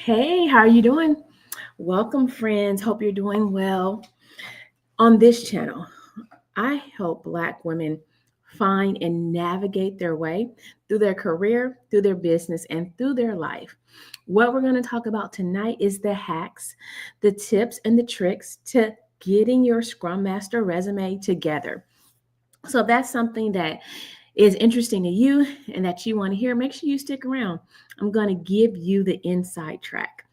Hey, how are you doing? Welcome, friends. Hope you're doing well. On this channel, I help Black women find and navigate their way through their career, through their business, and through their life. What we're going to talk about tonight is the hacks, the tips, and the tricks to getting your Scrum Master resume together. So, if that's something that is interesting to you and that you want to hear, make sure you stick around. I'm going to give you the inside track.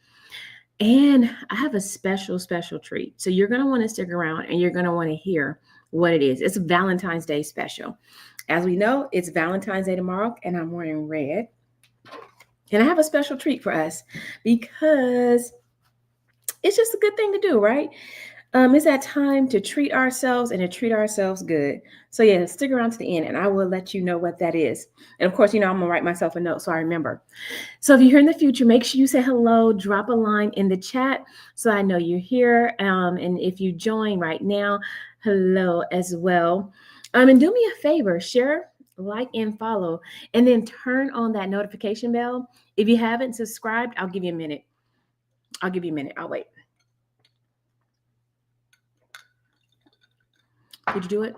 And I have a special treat. So you're going to want to stick around and you're going to want to hear what it is. It's a Valentine's Day special. As we know, it's Valentine's Day tomorrow, and I'm wearing red. And I have a special treat for us because it's just a good thing to do, right? It's that time to treat ourselves and to treat ourselves good. So yeah, stick around to the end and I will let you know what that is. And of course, I'm gonna write myself a note so I remember. So if you're here in the future, make sure you say hello, drop a line in the chat so I know you're here. And if you join right now, hello as well. And do me a favor, share, like, and follow, and then turn on that notification bell. If you haven't subscribed, I'll give you a minute. I'll wait. Did you do it?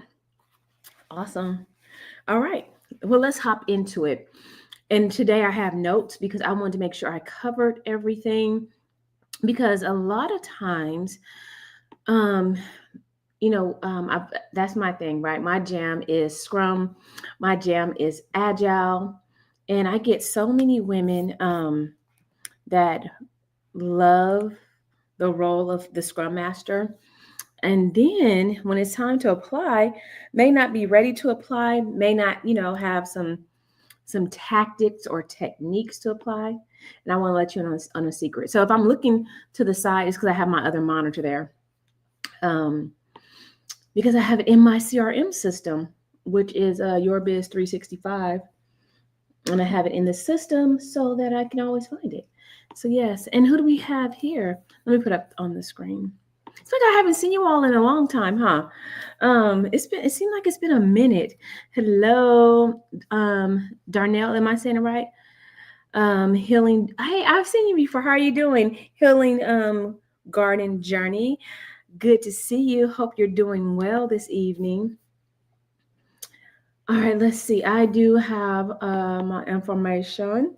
Awesome. All right. Well, let's hop into it. And today I have notes because I wanted to make sure I covered everything. Because a lot of times, um, that's my thing, right? My jam is Scrum, my jam is Agile, and I get so many women that love the role of the Scrum Master. And then when it's time to apply, may not be ready to apply, may not, have some tactics or techniques to apply. And I want to let you in on a secret. So if I'm looking to the side, it's because I have my other monitor there. Because I have it in my CRM system, which is Your Biz 365. And I have it in the system so that I can always find it. So yes, and who do we have here? Let me put up on the screen. It's like I haven't seen you all in a long time, huh? It seemed like it's been a minute. Hello, Darnell, am I saying it right? Healing. Hey, I've seen you before. How are you doing? Healing Garden Journey. Good to see you. Hope you're doing well this evening. All right, let's see. I do have my information.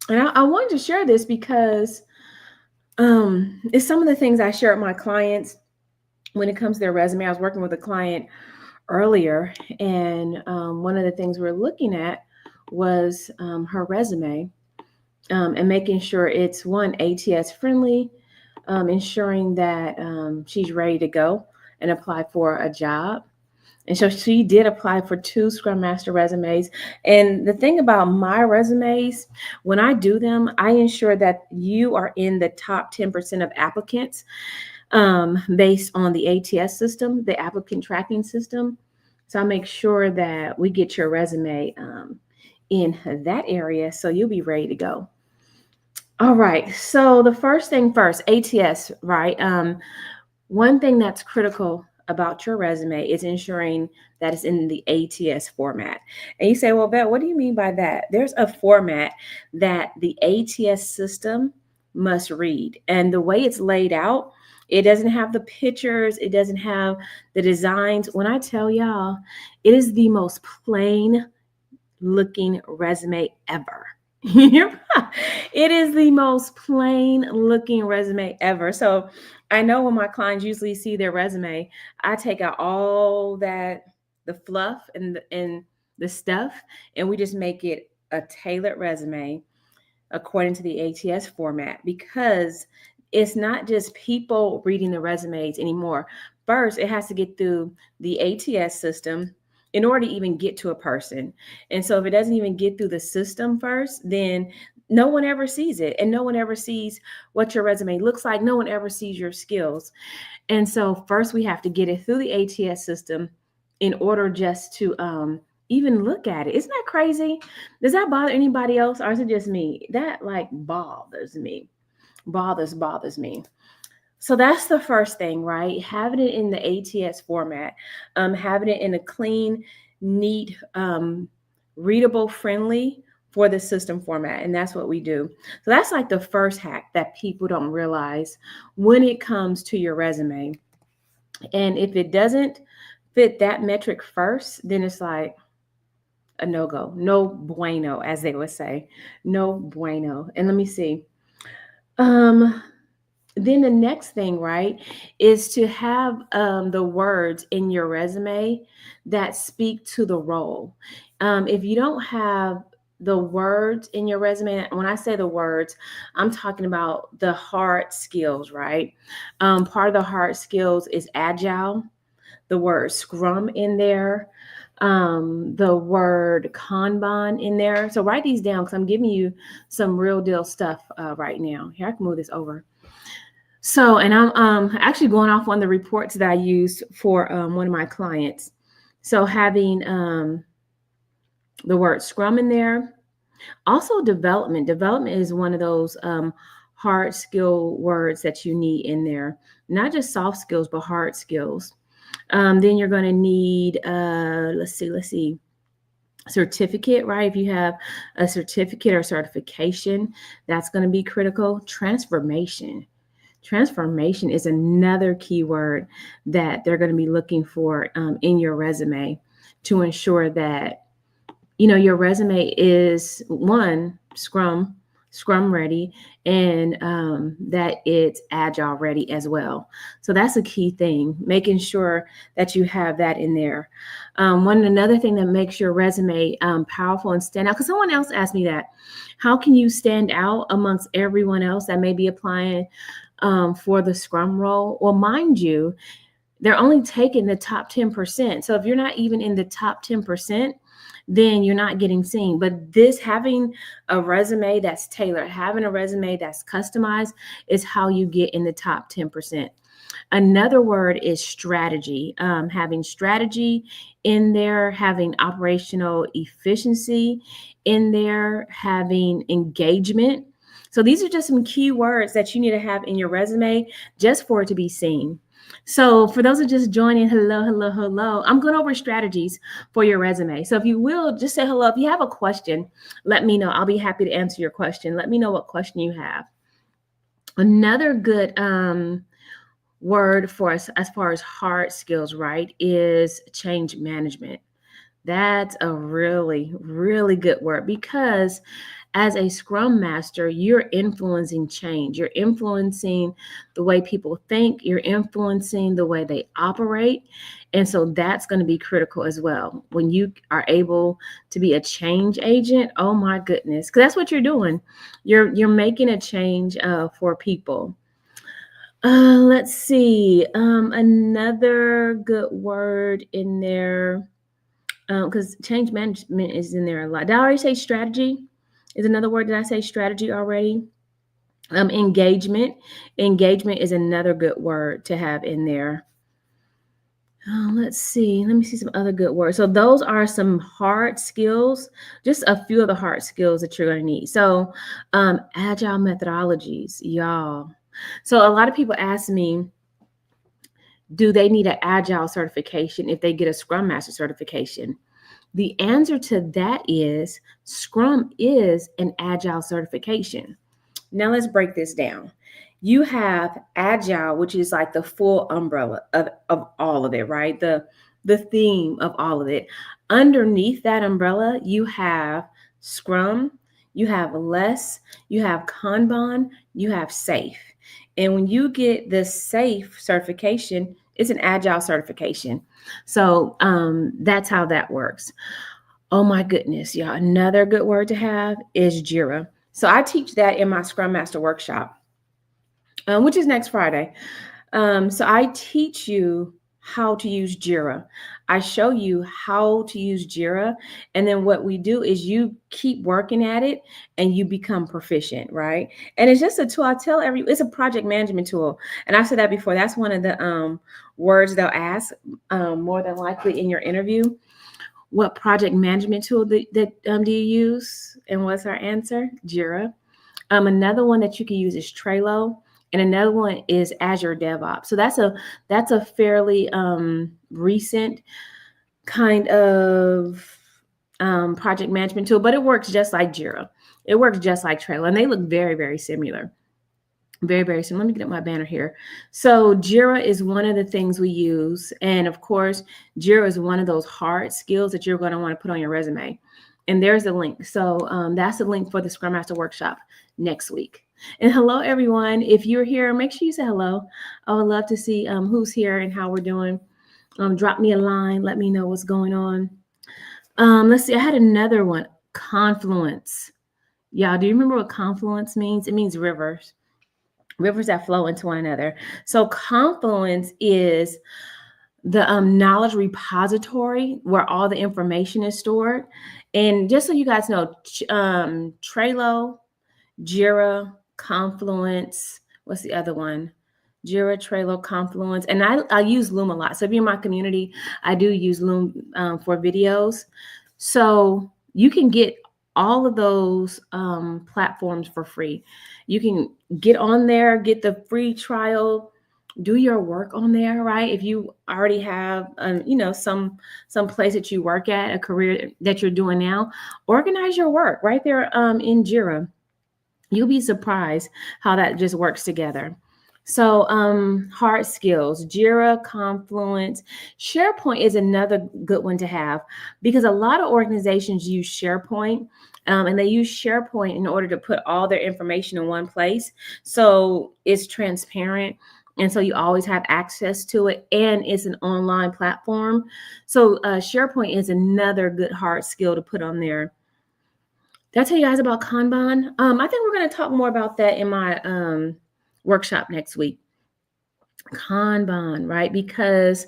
And I wanted to share this because it's some of the things I share with my clients when it comes to their resume. I was working with a client earlier, and one of the things we're looking at was her resume and making sure it's one, ATS friendly, ensuring that she's ready to go and apply for a job. And so she did apply for 2 Scrum Master resumes. And the thing about my resumes, when I do them, I ensure that you are in the top 10% of applicants based on the ATS system, the applicant tracking system. So I make sure that we get your resume in that area so you'll be ready to go. All right. So the first thing first, ATS, right? One thing that's critical about your resume is ensuring that it's in the ATS format. And you say, well, Beth, what do you mean by that? There's a format that the ATS system must read. And the way it's laid out, it doesn't have the pictures. It doesn't have the designs. When I tell y'all, it is the most plain looking resume ever. It is the most plain looking resume ever. So I know when my clients usually see their resume, I take out all that, the fluff and the stuff, and we just make it a tailored resume according to the ATS format, because it's not just people reading the resumes anymore. First, it has to get through the ATS system in order to even get to a person. And so if it doesn't even get through the system first, then no one ever sees it, and no one ever sees what your resume looks like. No one ever sees your skills. And so first we have to get it through the ATS system in order just to even look at it. Isn't that crazy? Does that bother anybody else, or is it just me? That bothers me. Bothers me. So that's the first thing, right? Having it in the ATS format, having it in a clean, neat, readable, friendly for the system format. And that's what we do. So that's like the first hack that people don't realize when it comes to your resume. And if it doesn't fit that metric first, then it's like a no go, no bueno, as they would say, no bueno. And let me see. Um, then the next thing, right, is to have the words in your resume that speak to the role. If you don't have the words in your resume, when I say the words, I'm talking about the hard skills, right? Part of the hard skills is agile, the word scrum in there, the word Kanban in there. So write these down because I'm giving you some real deal stuff right now. Here, I can move this over. So, and I'm actually going off on the reports that I used for one of my clients. So having the word Scrum in there. Also development. Development is one of those hard skill words that you need in there. Not just soft skills, but hard skills. Then you're going to need, let's see, certificate, right? If you have a certificate or certification, that's going to be critical. Transformation. Transformation is another keyword that they're going to be looking for in your resume to ensure that, you know, your resume is one, Scrum ready, and that it's agile ready as well. So that's a key thing, making sure that you have that in there. Another thing that makes your resume powerful and stand out, because someone else asked me that, how can you stand out amongst everyone else that may be applying for the Scrum role? Well, mind you, they're only taking the top 10%. So if you're not even in the top 10%, then you're not getting seen. But this, having a resume that's tailored, having a resume that's customized, is how you get in the top 10%. Another word is strategy. Having strategy in there, having operational efficiency in there, having engagement. So these are just some key words that you need to have in your resume just for it to be seen. So for those who are just joining, hello. I'm going over strategies for your resume. So if you will, just say hello. If you have a question, let me know. I'll be happy to answer your question. Let me know what question you have. Another good word for us as far as hard skills, right, is change management. That's a really, really good word, because as a Scrum Master, you're influencing change. You're influencing the way people think. You're influencing the way they operate. And so that's going to be critical as well. When you are able to be a change agent, oh my goodness, because that's what you're doing. You're making a change for people. Let's see. Another good word in there, because change management is in there a lot. Did I already say strategy? Is another word. Did I say strategy already? Engagement. Engagement is another good word to have in there. Let's see. Let me see some other good words. So those are some hard skills, just a few of the hard skills that you're going to need. So agile methodologies, y'all. So a lot of people ask me, do they need an agile certification if they get a Scrum Master certification? The answer to that is Scrum is an agile certification. Now let's break this down. You have agile, which is like the full umbrella of all of it, right? The theme of all of it. Underneath that umbrella, you have Scrum, you have less, you have Kanban, you have safe. And when you get the safe certification, it's an agile certification. So that's how that works. Oh my goodness, y'all. Another good word to have is Jira. So I teach that in my Scrum Master workshop, which is next Friday. So I teach you how to use Jira. I show you how to use Jira. And then what we do is you keep working at it and you become proficient, right? And it's just a tool. It's a project management tool. And I've said that before. That's one of the words they'll ask more than likely in your interview. What project management tool do you use? And what's our answer? Jira. Another one that you can use is Trello. And another one is Azure DevOps. So that's a fairly recent kind of project management tool, but it works just like Jira. It works just like Trello, and they look very, very similar. Very, very similar. Let me get up my banner here. So Jira is one of the things we use. And of course, Jira is one of those hard skills that you're going to want to put on your resume. And there's a link. So that's the link for the Scrum Master workshop next week. And hello, everyone. If you're here, make sure you say hello. I would love to see who's here and how we're doing. Drop me a line. Let me know what's going on. Let's see. I had another one. Confluence. Y'all, do you remember what confluence means? It means rivers that flow into one another. So Confluence is the knowledge repository where all the information is stored. And just so you guys know, Trello, Jira, Confluence, what's the other one? Jira, Trello, Confluence, and I use Loom a lot. So if you're in my community, I do use Loom for videos. So you can get all of those platforms for free. You can get on there, get the free trial, do your work on there, right? If you already have, some place that you work at, a career that you're doing now, organize your work right there in Jira. You'll be surprised how that just works together. So hard skills, Jira, Confluence, SharePoint is another good one to have because a lot of organizations use SharePoint and they use SharePoint in order to put all their information in one place. So it's transparent. And so you always have access to it, and it's an online platform. So SharePoint is another good hard skill to put on there. Did I tell you guys about Kanban? I think we're going to talk more about that in my workshop next week. Kanban, right? Because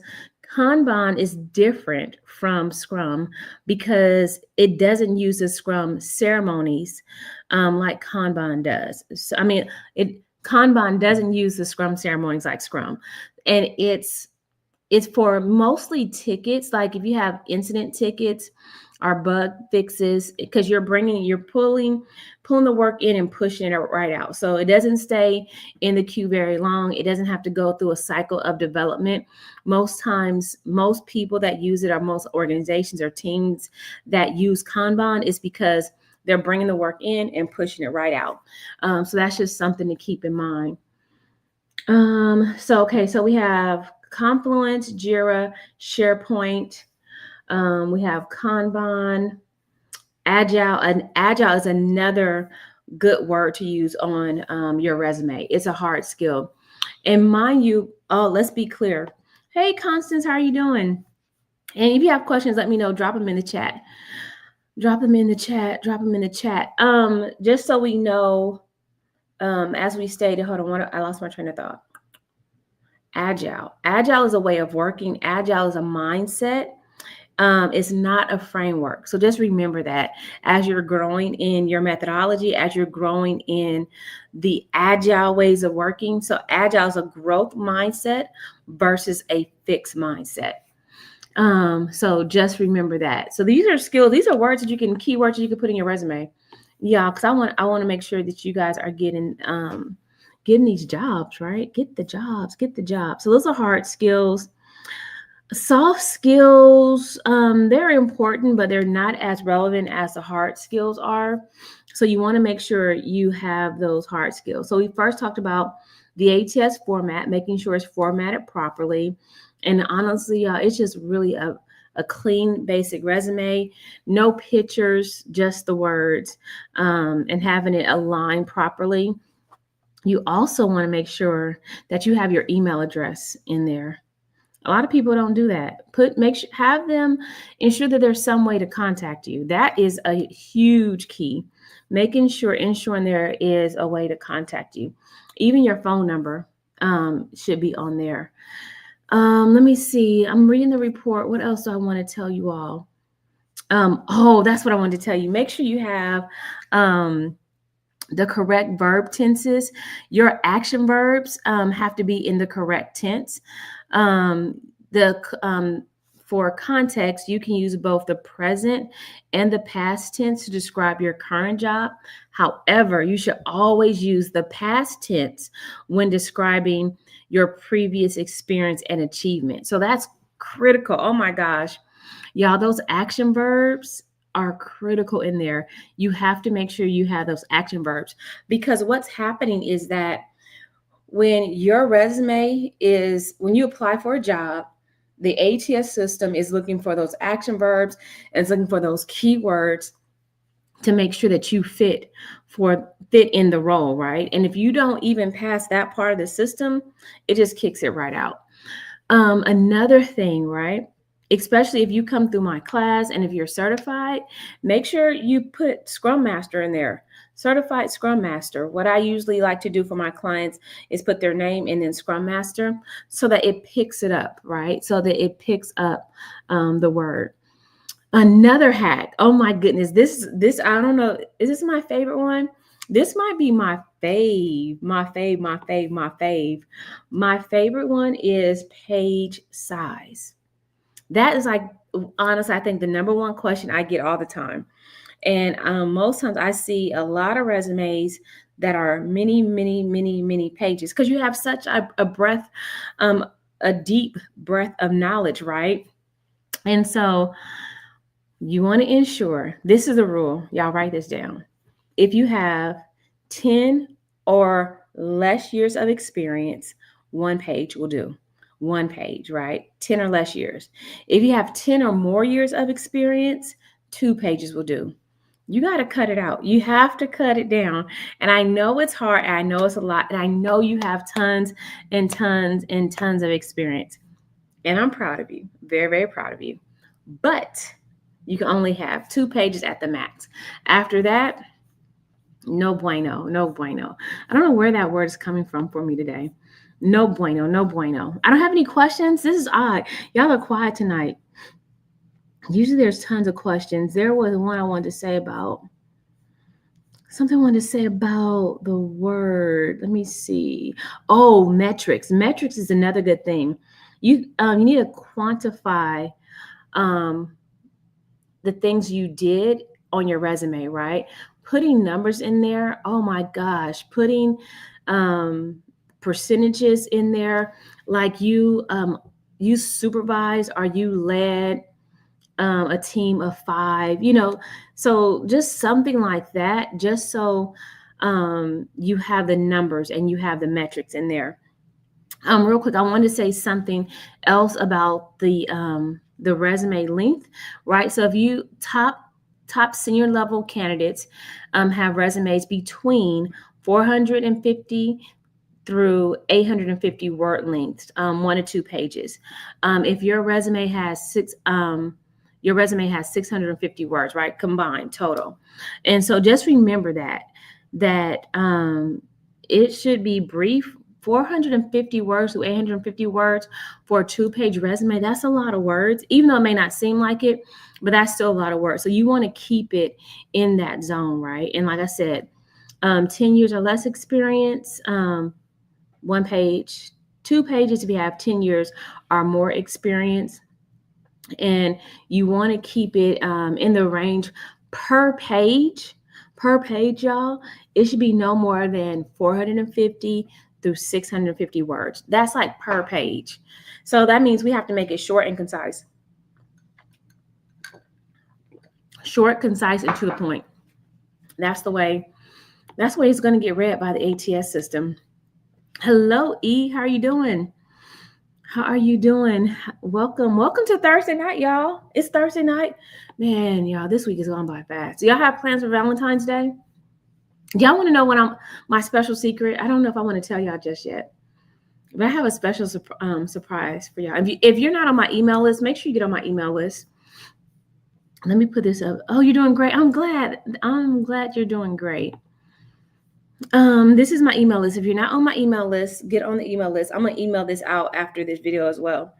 Kanban is different from Scrum because it doesn't use the Scrum ceremonies like Kanban does. So, Kanban doesn't use the Scrum ceremonies like Scrum, and it's for mostly tickets. Like if you have incident tickets or bug fixes, because you're pulling the work in and pushing it right out. So it doesn't stay in the queue very long. It doesn't have to go through a cycle of development. Most times, most people that use it, or most organizations or teams that use Kanban, is because they're bringing the work in and pushing it right out. So that's just something to keep in mind. So we have Confluence, Jira, SharePoint. We have Kanban, Agile. And Agile is another good word to use on your resume. It's a hard skill. And mind you, let's be clear. Hey, Constance, how are you doing? And if you have questions, let me know. Drop them in the chat. Drop them in the chat. Just so we know, as we stated, hold on, I lost my train of thought. Agile is a way of working. Agile is a mindset. It's not a framework. So just remember that as you're growing in your methodology, as you're growing in the agile ways of working. So agile is a growth mindset versus a fixed mindset. So just remember that. So these are skills. These are words that keywords that you can put in your resume. Yeah, because I want to make sure that you guys are getting these jobs, right? Get the jobs. So those are hard skills. Soft skills, they're important, but they're not as relevant as the hard skills are. So you want to make sure you have those hard skills. So we first talked about the ATS format, making sure it's formatted properly. And honestly, it's just really a clean, basic resume, no pictures, just the words, and having it aligned properly. You also want to make sure that you have your email address in there. A lot of people don't do that. Have them ensure that there's some way to contact you. That is a huge key. Ensuring there is a way to contact you. Even your phone number should be on there. Let me see. I'm reading the report. What else do I want to tell you all? That's what I wanted to tell you. Make sure you have the correct verb tenses. Your action verbs have to be in the correct tense. For context, you can use both the present and the past tense to describe your current job. However, you should always use the past tense when describing your previous experience and achievement. So that's critical. Oh my gosh, y'all, those action verbs are critical in there. You have to make sure you have those action verbs, because what's happening is that when your resume is, when you apply for a job, the ATS system is looking for those action verbs and it's looking for those keywords to make sure that you fit in the role, right? And if you don't even pass that part of the system, it just kicks it right out. Another thing, right? Especially if you come through my class and if you're certified, make sure you put Scrum Master in there. Certified Scrum Master. What I usually like to do for my clients is put their name and then Scrum Master so that it picks it up, right? So that it picks up the word. Another hack. Oh my goodness. This I don't know. Is this my favorite one? This might be my fave. My favorite one is page size. That is like, honestly, I think the number one question I get all the time. And most times I see a lot of resumes that are many pages because you have such a breadth, a deep breadth of knowledge, right? And so you want to ensure, this is a rule, y'all write this down. If you have 10 or less years of experience, one page will do. One page, right? 10 or less years. If you have 10 or more years of experience, 2 pages will do. You got to cut it out. You have to cut it down. And I know it's hard. And I know it's a lot. And I know you have tons and tons and tons of experience. And I'm proud of you. Very, very proud of you. But you can only have 2 pages at the max. After that, no bueno, no bueno. I don't know where that word is coming from for me today. No bueno, no bueno. I don't have any questions. This is odd. Y'all are quiet tonight. Usually there's tons of questions. There was one I wanted to say about something I wanted to say about the word. Let me see. Oh, metrics. Metrics is another good thing. You need to quantify the things you did on your resume, right? Putting numbers in there. Oh my gosh, putting percentages in there, like you supervised or you led a team of 5, so just something like that, just so you have the numbers and you have the metrics in there. Real quick, I wanted to say something else about the resume length, right? So if you top senior level candidates have resumes between 450 through 850 word lengths, 1 to 2 pages. If your resume has 650 words, right? Combined total. And so just remember that it should be brief. 450 words to 850 words for a 2-page resume. That's a lot of words, even though it may not seem like it, but that's still a lot of words. So you want to keep it in that zone, right? And like I said, 10 years or less experience, 1 page, 2 pages if you have 10 years or more experience. And you want to keep it in the range per page, y'all. It should be no more than 450 through 650 words. That's like per page. So that means we have to make it short and concise. Short, concise, and to the point. That's the way it's going to get read by the ATS system. Hello, E. How are you doing? How are you doing? Welcome to Thursday night, y'all. It's Thursday night. Man, y'all, this week is going by fast. Do y'all have plans for Valentine's Day? Y'all want to know what my special secret? I don't know if I want to tell y'all just yet, but I have a special surprise for y'all. If you're not on my email list, make sure you get on my email list. Let me put this up. Oh, you're doing great. I'm glad you're doing great. This is my email list. If you're not on my email list, get on the email list. I'm going to email this out after this video as well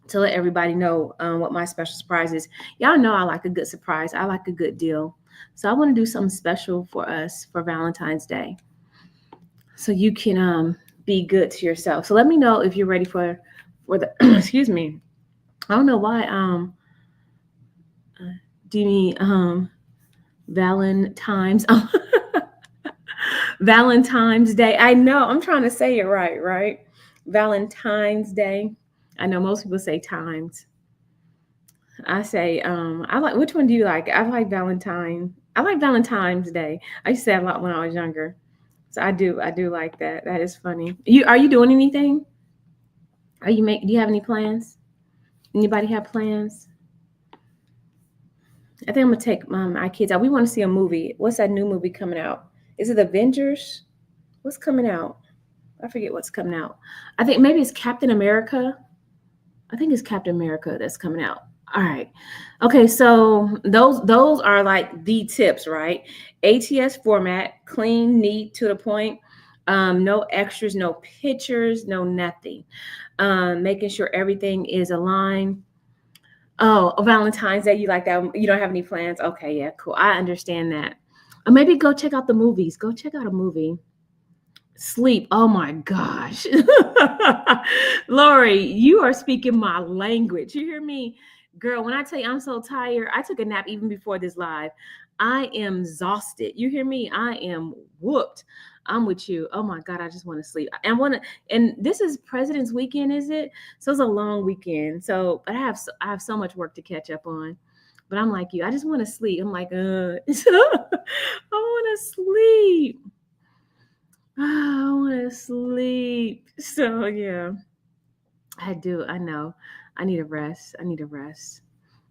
to let everybody know what my special surprise is. Y'all know I like a good surprise. I like a good deal. So I want to do something special for us for Valentine's Day, so you can be good to yourself. So let me know if you're ready for the excuse me. I don't know why do you mean Valentine's Valentine's Day. I know I'm trying to say it right? Valentine's Day. I know most people say times. I say, I like, which one do you like? I like Valentine. I like Valentine's Day. I used to say a lot when I was younger. So I do like that. That is funny. Are you doing anything? Do you have any plans? Anybody have plans? I think I'm gonna take my kids out. We want to see a movie. What's that new movie coming out? Is it Avengers? What's coming out? I forget what's coming out. I think maybe it's Captain America. I think it's Captain America that's coming out. All right. Okay, so those are like the tips, right? ATS format, clean, neat, to the point. No extras, no pictures, no nothing. Making sure everything is aligned. Oh, Valentine's Day, you like that? You don't have any plans? Okay, yeah, cool. I understand that. Or maybe go check out the movies. Go check out a movie. Sleep. Oh my gosh. Lori, you are speaking my language. You hear me? Girl, when I tell you I'm so tired, I took a nap even before this live. I am exhausted. You hear me? I am whooped. I'm with you. Oh my God, I just want to sleep. And this is President's Weekend, is it? So it's a long weekend. So, but I have so much work to catch up on. But I'm like you. I just want to sleep. I'm like, I want to sleep. I want to sleep. So yeah, I do. I know. I need a rest. I need a rest.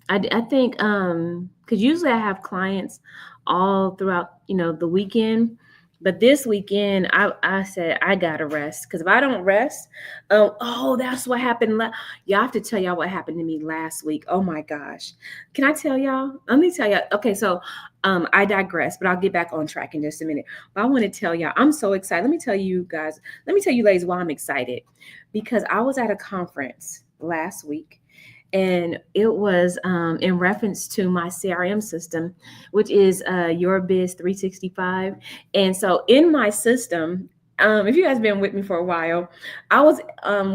I think because usually I have clients all throughout the weekend, but this weekend I said I gotta rest because if I don't rest, oh, that's what happened. Y'all have to tell y'all what happened to me last week. Oh my gosh, can I tell y'all? Let me tell y'all. Okay, so I digress, but I'll get back on track in just a minute. But I want to tell y'all I'm so excited. Let me tell you guys. Let me tell you ladies why I'm excited because I was at a conference last week and it was in reference to my CRM system, which is Your Biz 365. And so in my system, if you guys been with me for a while, I was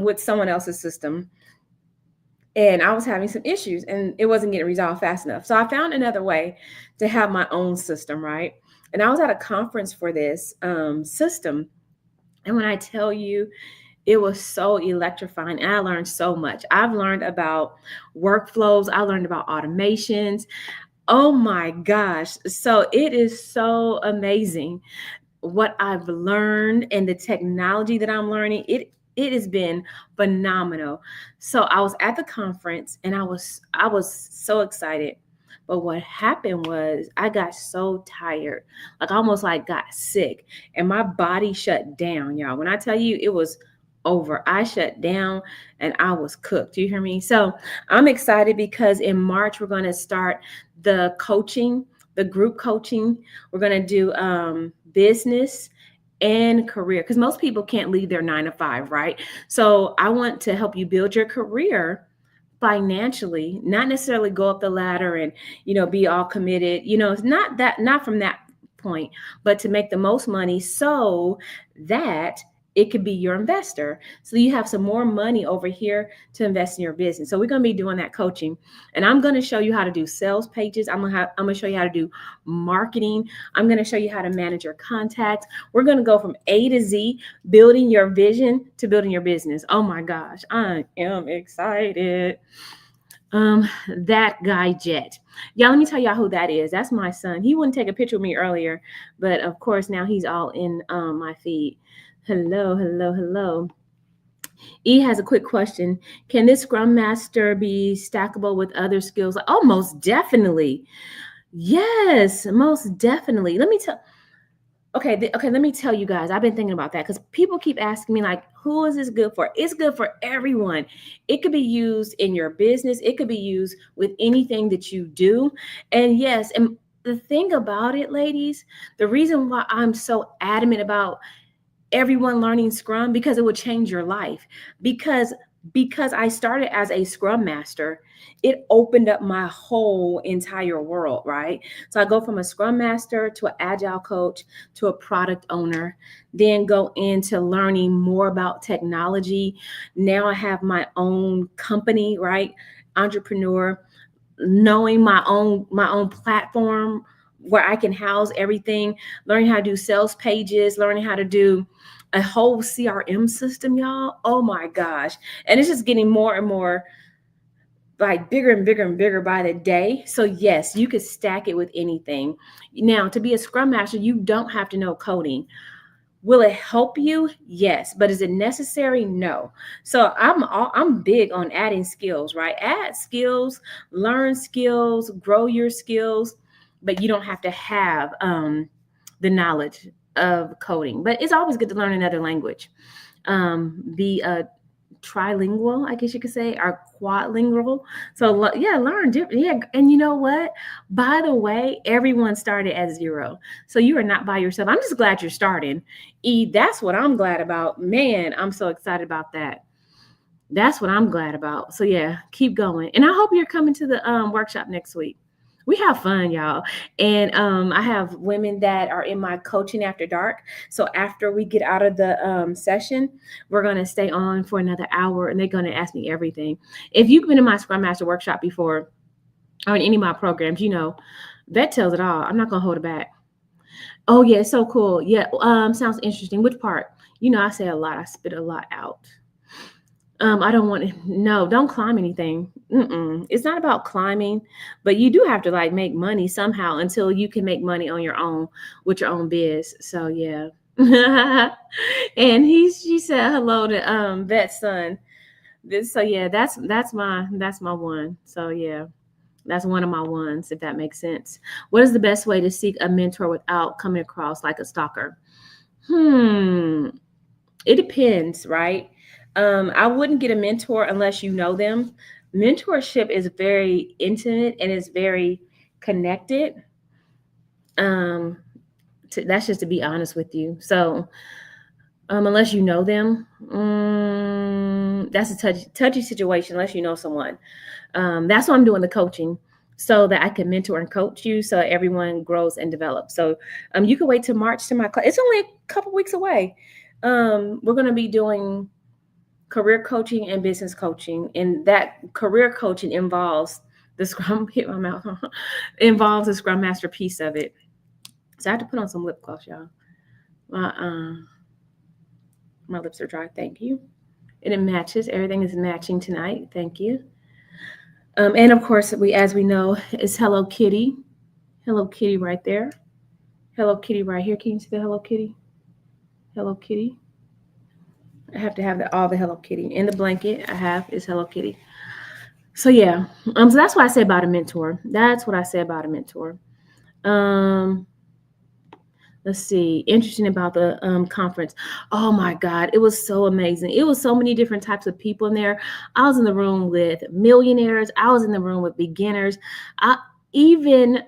with someone else's system, and I was having some issues, and it wasn't getting resolved fast enough. So I found another way to have my own system, right? And I was at a conference for this system, and when I tell you, it was so electrifying and I learned so much. I've learned about workflows, I learned about automations. Oh my gosh. So it is so amazing what I've learned and the technology that I'm learning. It has been phenomenal. So I was at the conference and I was so excited. But what happened was I got so tired, like almost like got sick, and my body shut down, y'all. When I tell you it was over, I shut down and I was cooked. You hear me? So I'm excited because in March we're going to start the coaching, the group coaching. We're going to do business and career because most people can't leave their 9 to 5, right? So I want to help you build your career financially, not necessarily go up the ladder and be all committed. It's not from that point, but to make the most money so that it could be your investor. So you have some more money over here to invest in your business. So we're going to be doing that coaching, and I'm going to show you how to do sales pages. I'm going to show you how to do marketing. I'm going to show you how to manage your contacts. We're going to go from A to Z, building your vision to building your business. Oh my gosh, I am excited. That guy Jet. Yeah, let me tell y'all who that is. That's my son. He wouldn't take a picture of me earlier, but of course now he's all in my feed. Hello, hello, hello. E has a quick question. Can this Scrum Master be stackable with other skills? Oh, most definitely. Yes, most definitely. Okay, let me tell you guys. I've been thinking about that because people keep asking me, like, who is this good for? It's good for everyone. It could be used in your business. It could be used with anything that you do. And yes, and the thing about it, ladies, the reason why I'm so adamant about everyone learning Scrum, because it would change your life. Because I started as a Scrum Master, it opened up my whole entire world, right? So I go from a Scrum Master to an Agile coach to a product owner, then go into learning more about technology. Now I have my own company, right? Entrepreneur, knowing my own platform where I can house everything, learning how to do sales pages, learning how to do a whole CRM system, y'all. Oh my gosh. And it's just getting more and more like bigger and bigger and bigger by the day. So yes, you could stack it with anything. Now, to be a Scrum Master, you don't have to know coding. Will it help you? Yes, but is it necessary? No. So I'm big on adding skills, right? Add skills, learn skills, grow your skills, but you don't have to have the knowledge of coding. But it's always good to learn another language. Be trilingual, I guess you could say, or quadlingual. So yeah, learn different. Yeah, and you know what? By the way, everyone started at zero, so you are not by yourself. I'm just glad you're starting. That's what I'm glad about. Man, I'm so excited about that. That's what I'm glad about. So yeah, keep going, and I hope you're coming to the workshop next week. We have fun, y'all. And I have women that are in my coaching after dark. So after we get out of the session, we're going to stay on for another hour and they're going to ask me everything. If you've been in my Scrum Master workshop before or in any of my programs, you know, that tells it all. I'm not going to hold it back. Oh, yeah, so cool. Yeah, sounds interesting. Which part? You know, I say a lot. I spit a lot out. I don't want to. No, don't climb anything. It's not about climbing, but you do have to like make money somehow until you can make money on your own with your own biz. So yeah. And she said hello to Vet's son. So yeah, that's my one. So yeah, that's one of my ones, if that makes sense. What is the best way to seek a mentor without coming across like a stalker? It depends, right? I wouldn't get a mentor unless you know them. Mentorship is very intimate and is very connected. That's just to be honest with you. So, unless you know them, that's a touchy situation. Unless you know someone, that's why I'm doing the coaching so that I can mentor and coach you, so everyone grows and develops. So, you can wait till March to my class. It's only a couple weeks away. We're going to be doing career coaching and business coaching, and that career coaching involves the Scrum hit my mouth involves the Scrum Master piece of it. So I have to put on some lip gloss, y'all. My lips are dry. Thank you. And it matches. Everything is matching tonight. Thank you. And of course, as we know, is Hello Kitty. Hello Kitty right there. Hello Kitty right here. Can you see the Hello Kitty? Hello Kitty. I have to have all the Hello Kitty. In the blanket I have is Hello Kitty. So yeah. So that's what I say about a mentor. That's what I say about a mentor. Let's see. Interesting about the conference. Oh my God, it was so amazing. It was so many different types of people in there. I was in the room with millionaires. I was in the room with beginners. Even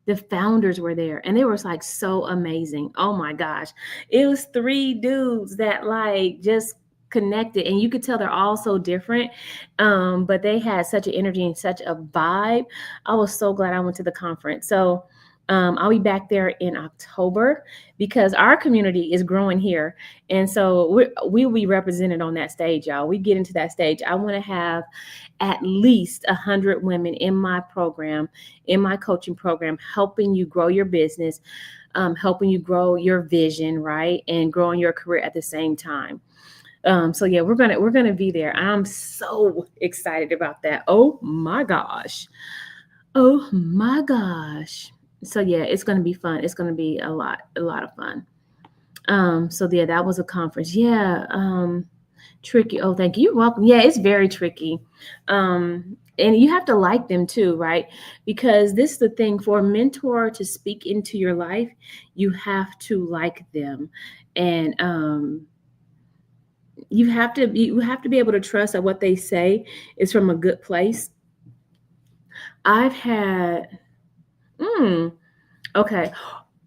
the founders were there, and they were like so amazing. Oh my gosh, it was 3 dudes that like just connected, and you could tell they're all so different, but they had such an energy and such a vibe. I was so glad I went to the conference. So I'll be back there in October because our community is growing here. And so we will be represented on that stage, y'all. We get into that stage. I want to have at least 100 women in my program, in my coaching program, helping you grow your business, helping you grow your vision, right? And growing your career at the same time. So yeah, we're gonna be there. I'm so excited about that. Oh my gosh. Oh my gosh. So yeah, it's gonna be fun. It's gonna be a lot of fun. So yeah, that was a conference. Yeah. Tricky. Oh, thank you. You're welcome. Yeah, it's very tricky. And you have to like them too, right? Because this is the thing, for a mentor to speak into your life, you have to like them. And you have to be able to trust that what they say is from a good place. I've had okay.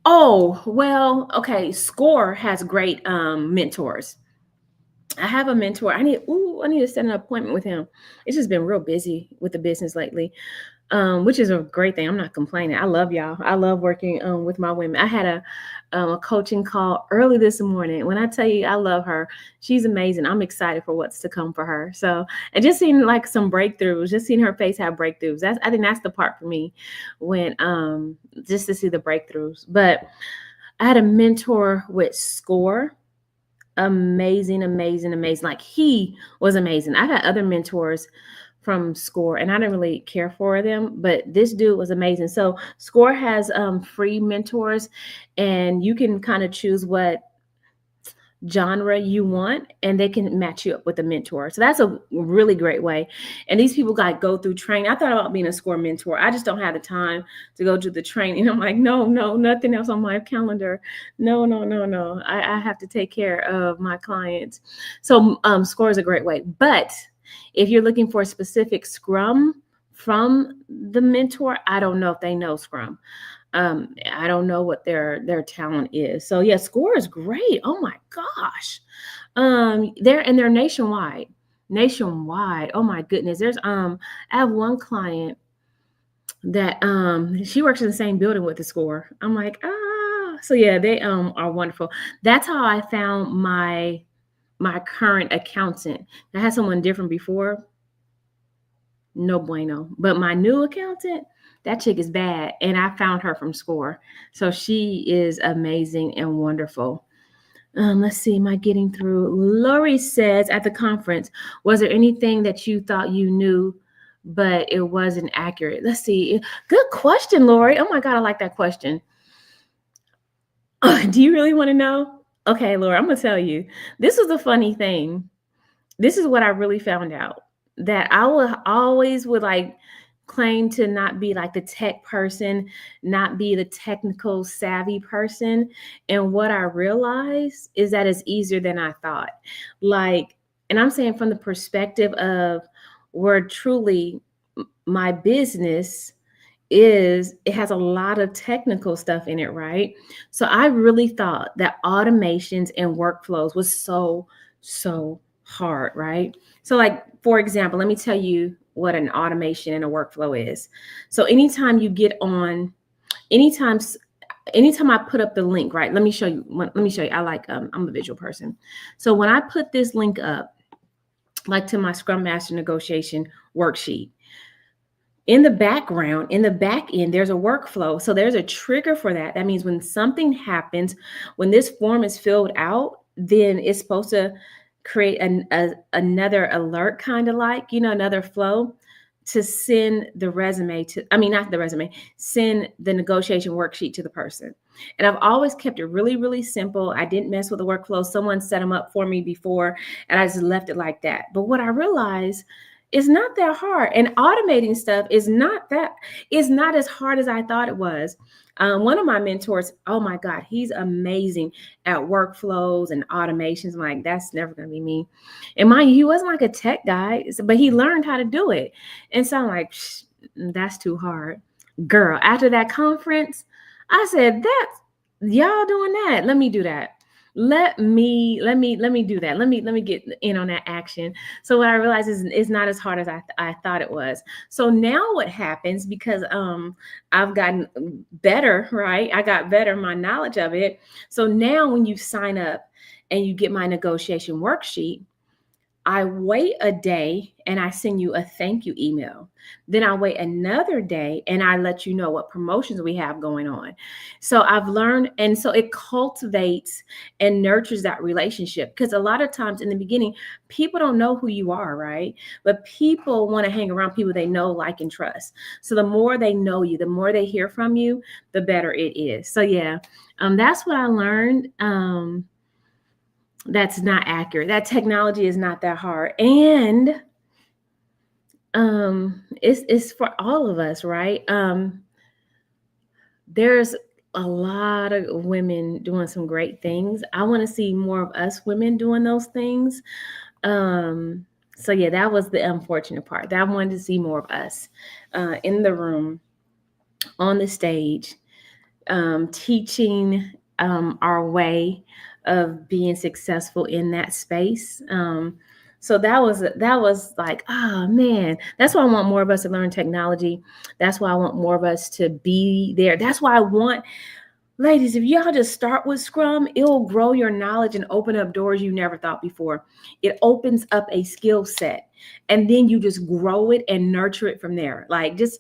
Oh, well, okay. SCORE has great mentors. I have a mentor. I need to set an appointment with him. It's just been real busy with the business lately, which is a great thing. I'm not complaining. I love y'all. I love working with my women. I had a coaching call early this morning. When I tell you I love her, she's amazing. I'm excited for what's to come for her. So, and just seeing like some breakthroughs, just seeing her face have breakthroughs. I think that's the part for me, when just to see the breakthroughs. But I had a mentor with SCORE. amazing, amazing, amazing. Like he was amazing. I've had other mentors from SCORE and I didn't really care for them, but this dude was amazing. So SCORE has free mentors and you can kind of choose what genre you want and they can match you up with a mentor. So that's a really great way. And these people got go through training. I thought about being a SCORE mentor. I just don't have the time to go to the training. I'm like, no, nothing else on my calendar. No. I have to take care of my clients. So SCORE is a great way. But if you're looking for a specific Scrum from the mentor, I don't know if they know Scrum. I don't know what their talent is. So yeah, SCORE is great. Oh my gosh. They're nationwide. Nationwide. Oh my goodness. I have one client that she works in the same building with the SCORE. I'm like, so yeah, they are wonderful. That's how I found my current accountant. I had someone different before. No bueno. But my new accountant, that chick is bad. And I found her from SCORE. So she is amazing and wonderful. Let's see, am I getting through? Lori says at the conference, was there anything that you thought you knew, but it wasn't accurate? Let's see. Good question, Lori. Oh my God, I like that question. Do you really want to know? Okay, Lori, I'm going to tell you. This was a funny thing. This is what I really found out, that I would like claim to not be like the tech person, not be the technical savvy person. And what I realized is that it's easier than I thought. Like, and I'm saying from the perspective of where truly my business is, it has a lot of technical stuff in it, right? So I really thought that automations and workflows was so hard, right? So like, for example, let me tell you what an automation and a workflow is. So anytime you get on, anytime I put up the link, right? Let me show you. I like, I'm a visual person. So when I put this link up, like to my Scrum Master negotiation worksheet, in the background, in the back end, there's a workflow. So there's a trigger for that. That means when something happens, when this form is filled out, then it's supposed to create another alert, kind of like, another flow to send the resume to, I mean, not the resume, send the negotiation worksheet to the person. And I've always kept it really, really simple. I didn't mess with the workflow. Someone set them up for me before, and I just left it like that. But what I realized, it's not that hard. And automating stuff is not as hard as I thought it was. One of my mentors, oh my God, he's amazing at workflows and automations. I'm like, that's never going to be me. And mind you, he wasn't like a tech guy, but he learned how to do it. And so I'm like, that's too hard. Girl, after that conference, I said, that's y'all doing that. Let me do that. Let me do that. Let me get in on that action. So what I realized is it's not as hard as I thought it was. So now what happens, because I've gotten better, right? I got better, my knowledge of it. So now when you sign up and you get my negotiation worksheet, I wait a day and I send you a thank you email. Then I wait another day and I let you know what promotions we have going on. So I've learned, and so it cultivates and nurtures that relationship, because a lot of times in the beginning, people don't know who you are, right? But people want to hang around people they know, like, and trust. So the more they know you, the more they hear from you, the better it is. So yeah, that's what I learned. That's not accurate. That technology is not that hard. And it's for all of us, right? There's a lot of women doing some great things. I want to see more of us women doing those things. So yeah, that was the unfortunate part. That I wanted to see more of us in the room, on the stage, teaching our way of being successful in that space. So that was like, oh man, that's why I want more of us to learn technology. That's why I want more of us to be there. That's why I want, ladies, if y'all just start with Scrum, it'll grow your knowledge and open up doors you never thought before. It opens up a skill set, and then you just grow it and nurture it from there. Like, just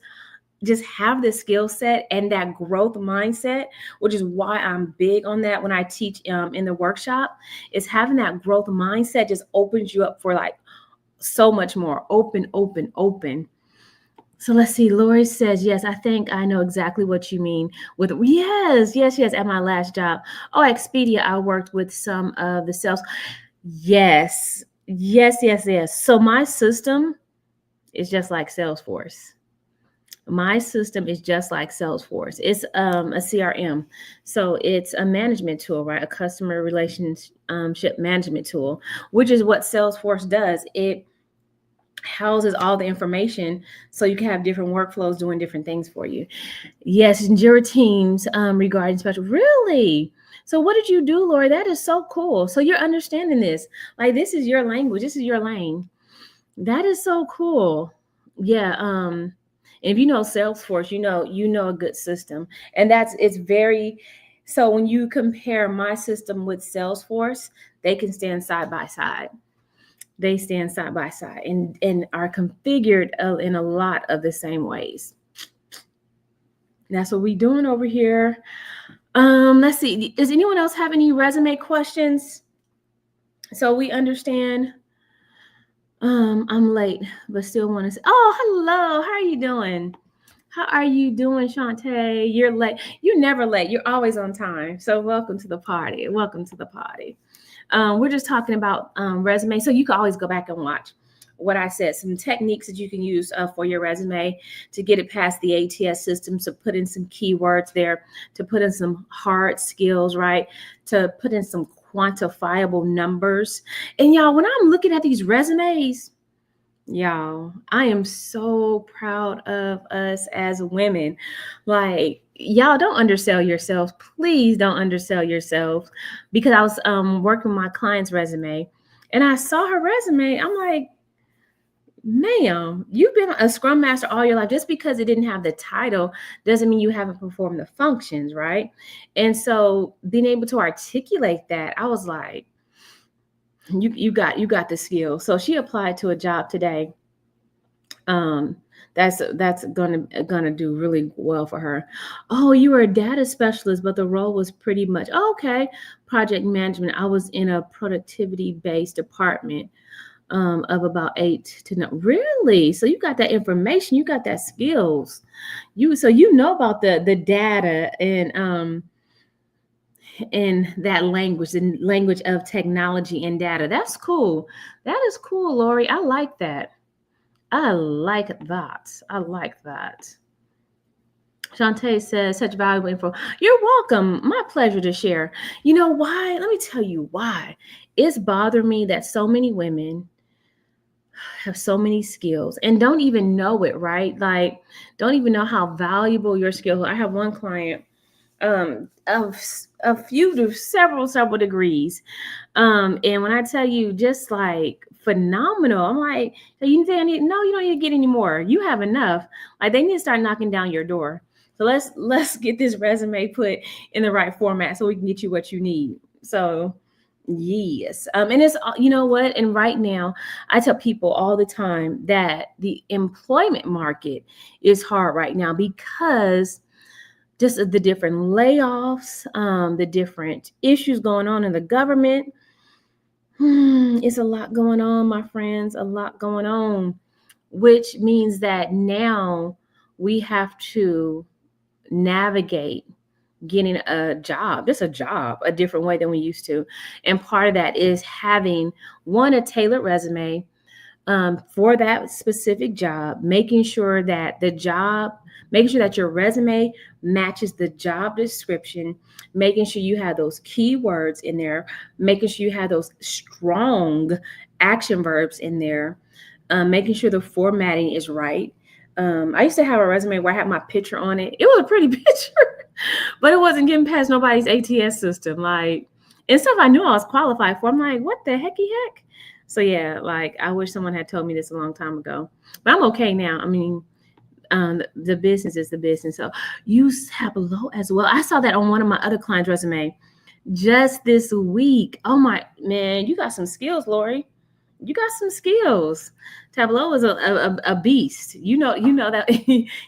just have this skill set and that growth mindset, which is why I'm big on that when I teach in the workshop, is having that growth mindset just opens you up for like so much more. Open, open, open. So let's see. Lori says, yes, I think I know exactly what you mean with, yes, yes, yes. At my last job. Oh, Expedia, I worked with some of the sales. Yes, yes, yes, yes. So my system is just like Salesforce. My system is just like Salesforce. It's a CRM. So it's a management tool, right? A customer relationship management tool, which is what Salesforce does. It houses all the information so you can have different workflows doing different things for you. Yes, and your teams regarding special. Really? So what did you do, Lori? That is so cool. So you're understanding this. Like this is your language. This is your lane. That is so cool. Yeah. If you know Salesforce, you know a good system. And it's very, so when you compare my system with Salesforce, they can stand side by side. They stand side by side and are configured in a lot of the same ways. That's what we're doing over here. Let's see. Does anyone else have any resume questions? So we understand. I'm late, but still want to say, oh, hello. How are you doing? How are you doing, Shantae? You're late. You're never late. You're always on time. So welcome to the party. Welcome to the party. We're just talking about resume. So you can always go back and watch what I said, some techniques that you can use for your resume to get it past the ATS system, to put in some keywords there, to put in some hard skills, right? To put in some quantifiable numbers. And y'all, when I'm looking at these resumes, y'all, I am so proud of us as women. Like, y'all don't undersell yourselves. Please don't undersell yourselves. Because I was working my client's resume and I saw her resume. I'm like, ma'am, you've been a Scrum Master all your life. Just because it didn't have the title doesn't mean you haven't performed the functions, right? And so being able to articulate that, I was like, you got the skill. So she applied to a job today. That's gonna do really well for her. Oh, you were a data specialist, but the role was pretty much okay. Project management. I was in a productivity based department of about 8 to 9. Really? So you got that information, you got that skills. So you know about the data and that language, the language of technology and data. That's cool. That is cool, Lori. I like that. I like that. I like that. Shantae says, such valuable info. You're welcome. My pleasure to share. You know why? Let me tell you why. It's bothered me that so many women have so many skills and don't even know it, right? Like, don't even know how valuable your skills are. I have one client of a few to several degrees. And when I tell you, just like phenomenal, I'm like, so you think I need? No, you don't need to get any more. You have enough. Like they need to start knocking down your door. So let's get this resume put in the right format so we can get you what you need. So yes. And it's, you know what? And right now, I tell people all the time that the employment market is hard right now because just the different layoffs, the different issues going on in the government. It's a lot going on, my friends, a lot going on, which means that now we have to navigate getting a job, just a job, a different way than we used to. And part of that is having a tailored resume for that specific job, making sure that your resume matches the job description, making sure you have those keywords in there, making sure you have those strong action verbs in there, making sure the formatting is right. I used to have a resume where I had my picture on it. It was a pretty picture, but it wasn't getting past nobody's ATS system. Like, and stuff I knew I was qualified for. I'm like, what the hecky heck? So yeah, like I wish someone had told me this a long time ago, but I'm okay now. I mean, the business is the business. So use Tableau as well. I saw that on one of my other clients' resume just this week. Oh my man, you got some skills, Lori. You got some skills. Tableau is a beast. You know that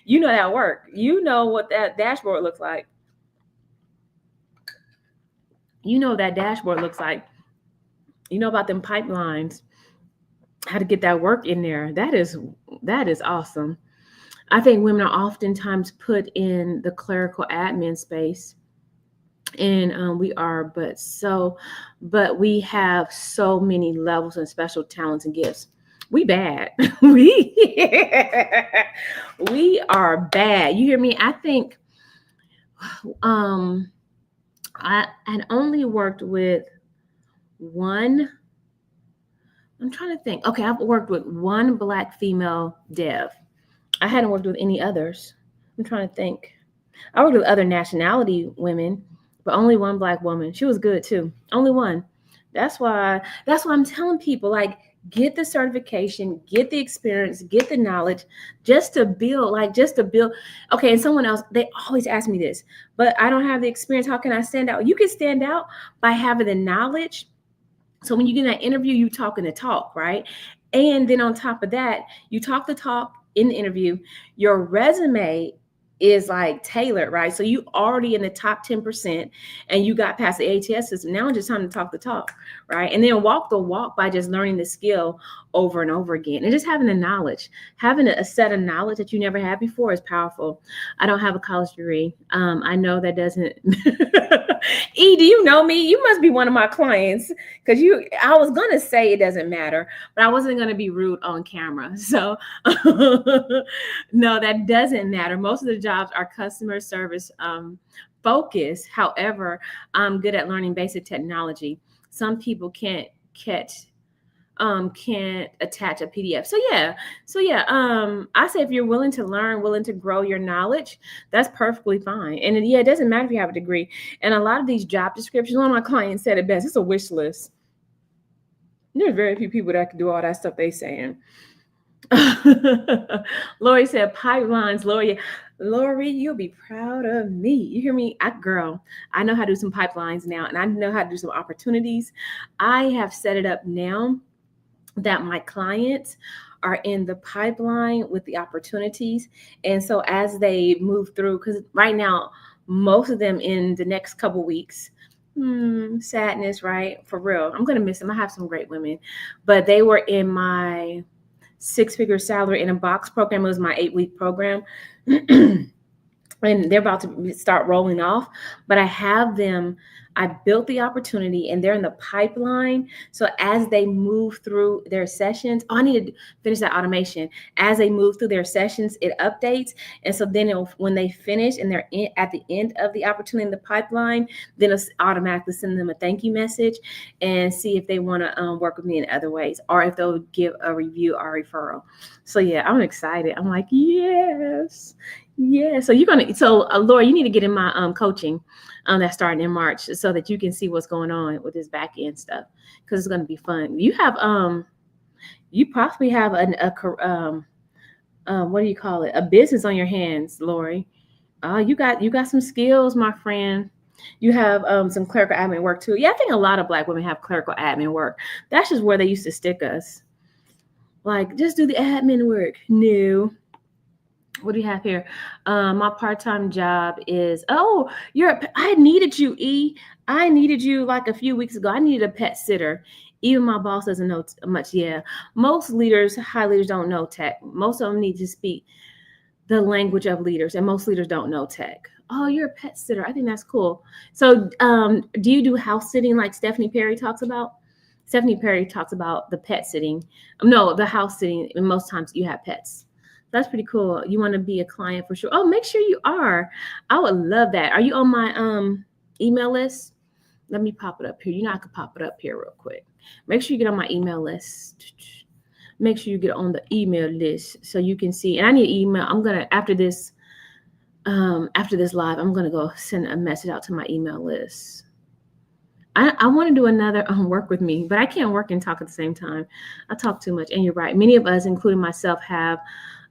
you know that work. You know what that dashboard looks like. You know what that dashboard looks like. You know about them pipelines, how to get that work in there. That is awesome. I think women are oftentimes put in the clerical admin space, and but we have so many levels and special talents and gifts. We bad. we we are bad. You hear me? I think um I had only worked with one. I'm trying to think. Okay, I've worked with one Black female dev. I hadn't worked with any others. I'm trying to think. I worked with other nationality women, but only one Black woman. She was good too. Only one. That's why I'm telling people, like, get the certification, get the experience, get the knowledge, just to build. Okay, and someone else, they always ask me this, but I don't have the experience. How can I stand out? You can stand out by having the knowledge. So when you get in that interview, you talking the talk, right? And then on top of that, you talk the talk in the interview. Your resume is like tailored, right? So you already in the top 10% and you got past the ATS system. Now it's just time to talk the talk, right? And then walk the walk by just learning the skill over and over again. And just having the knowledge, having a set of knowledge that you never had before is powerful. I don't have a college degree. I know that doesn't. E, do you know me? You must be one of my clients, because I was gonna say it doesn't matter, but I wasn't gonna be rude on camera. So no, that doesn't matter. Most of the jobs are customer service focused. However, I'm good at learning basic technology. Some people can't attach a PDF. I say if you're willing to learn, willing to grow your knowledge, that's perfectly fine. And yeah, it doesn't matter if you have a degree. And a lot of these job descriptions, one of my clients said it best, it's a wish list. There's very few people that can do all that stuff they saying. Lori said pipelines. Lori, you'll be proud of me. You hear me? I know how to do some pipelines now, and I know how to do some opportunities. I have set it up now that my clients are in the pipeline with the opportunities. And so as they move through, because right now, most of them in the next couple weeks, sadness, right? For real. I'm going to miss them. I have some great women, but they were in my 6-figure salary in a box program. It was my 8-week program. And they're about to start rolling off, but I built the opportunity and they're in the pipeline. So as they move through their sessions, I need to finish that automation. As they move through their sessions, it updates. And so then when they finish and they're at the end of the opportunity in the pipeline, then it'll automatically send them a thank you message and see if they want to work with me in other ways, or if they'll give a review or referral. So yeah, I'm excited. I'm like, yes. Yeah. So Laura, you need to get in my coaching that's starting in March, so that you can see what's going on with this back end stuff, because it's going to be fun. You possibly have what do you call it? A business on your hands, Lori. You got some skills, my friend. You have some clerical admin work too. Yeah, I think a lot of Black women have clerical admin work. That's just where they used to stick us. Like, just do the admin work. No. What do you have here? My part-time job is, I needed you, E. I needed you like a few weeks ago. I needed a pet sitter. Even my boss doesn't know much. Yeah. Most high leaders don't know tech. Most of them need to speak the language of leaders, and most leaders don't know tech. Oh, you're a pet sitter. I think that's cool. So do you do house sitting like Stephanie Perry talks about? Stephanie Perry talks about the pet sitting. No, the house sitting. And most times you have pets. That's pretty cool. You want to be a client for sure. Oh, make sure you are. I would love that. Are you on my email list? Let me pop it up here. You know, I could pop it up here real quick. Make sure you get on my email list. Make sure you get on the email list so you can see. And I need email. I'm gonna after this live, I'm gonna go send a message out to my email list. I want to do another work with me, but I can't work and talk at the same time. I talk too much, and you're right. Many of us, including myself, have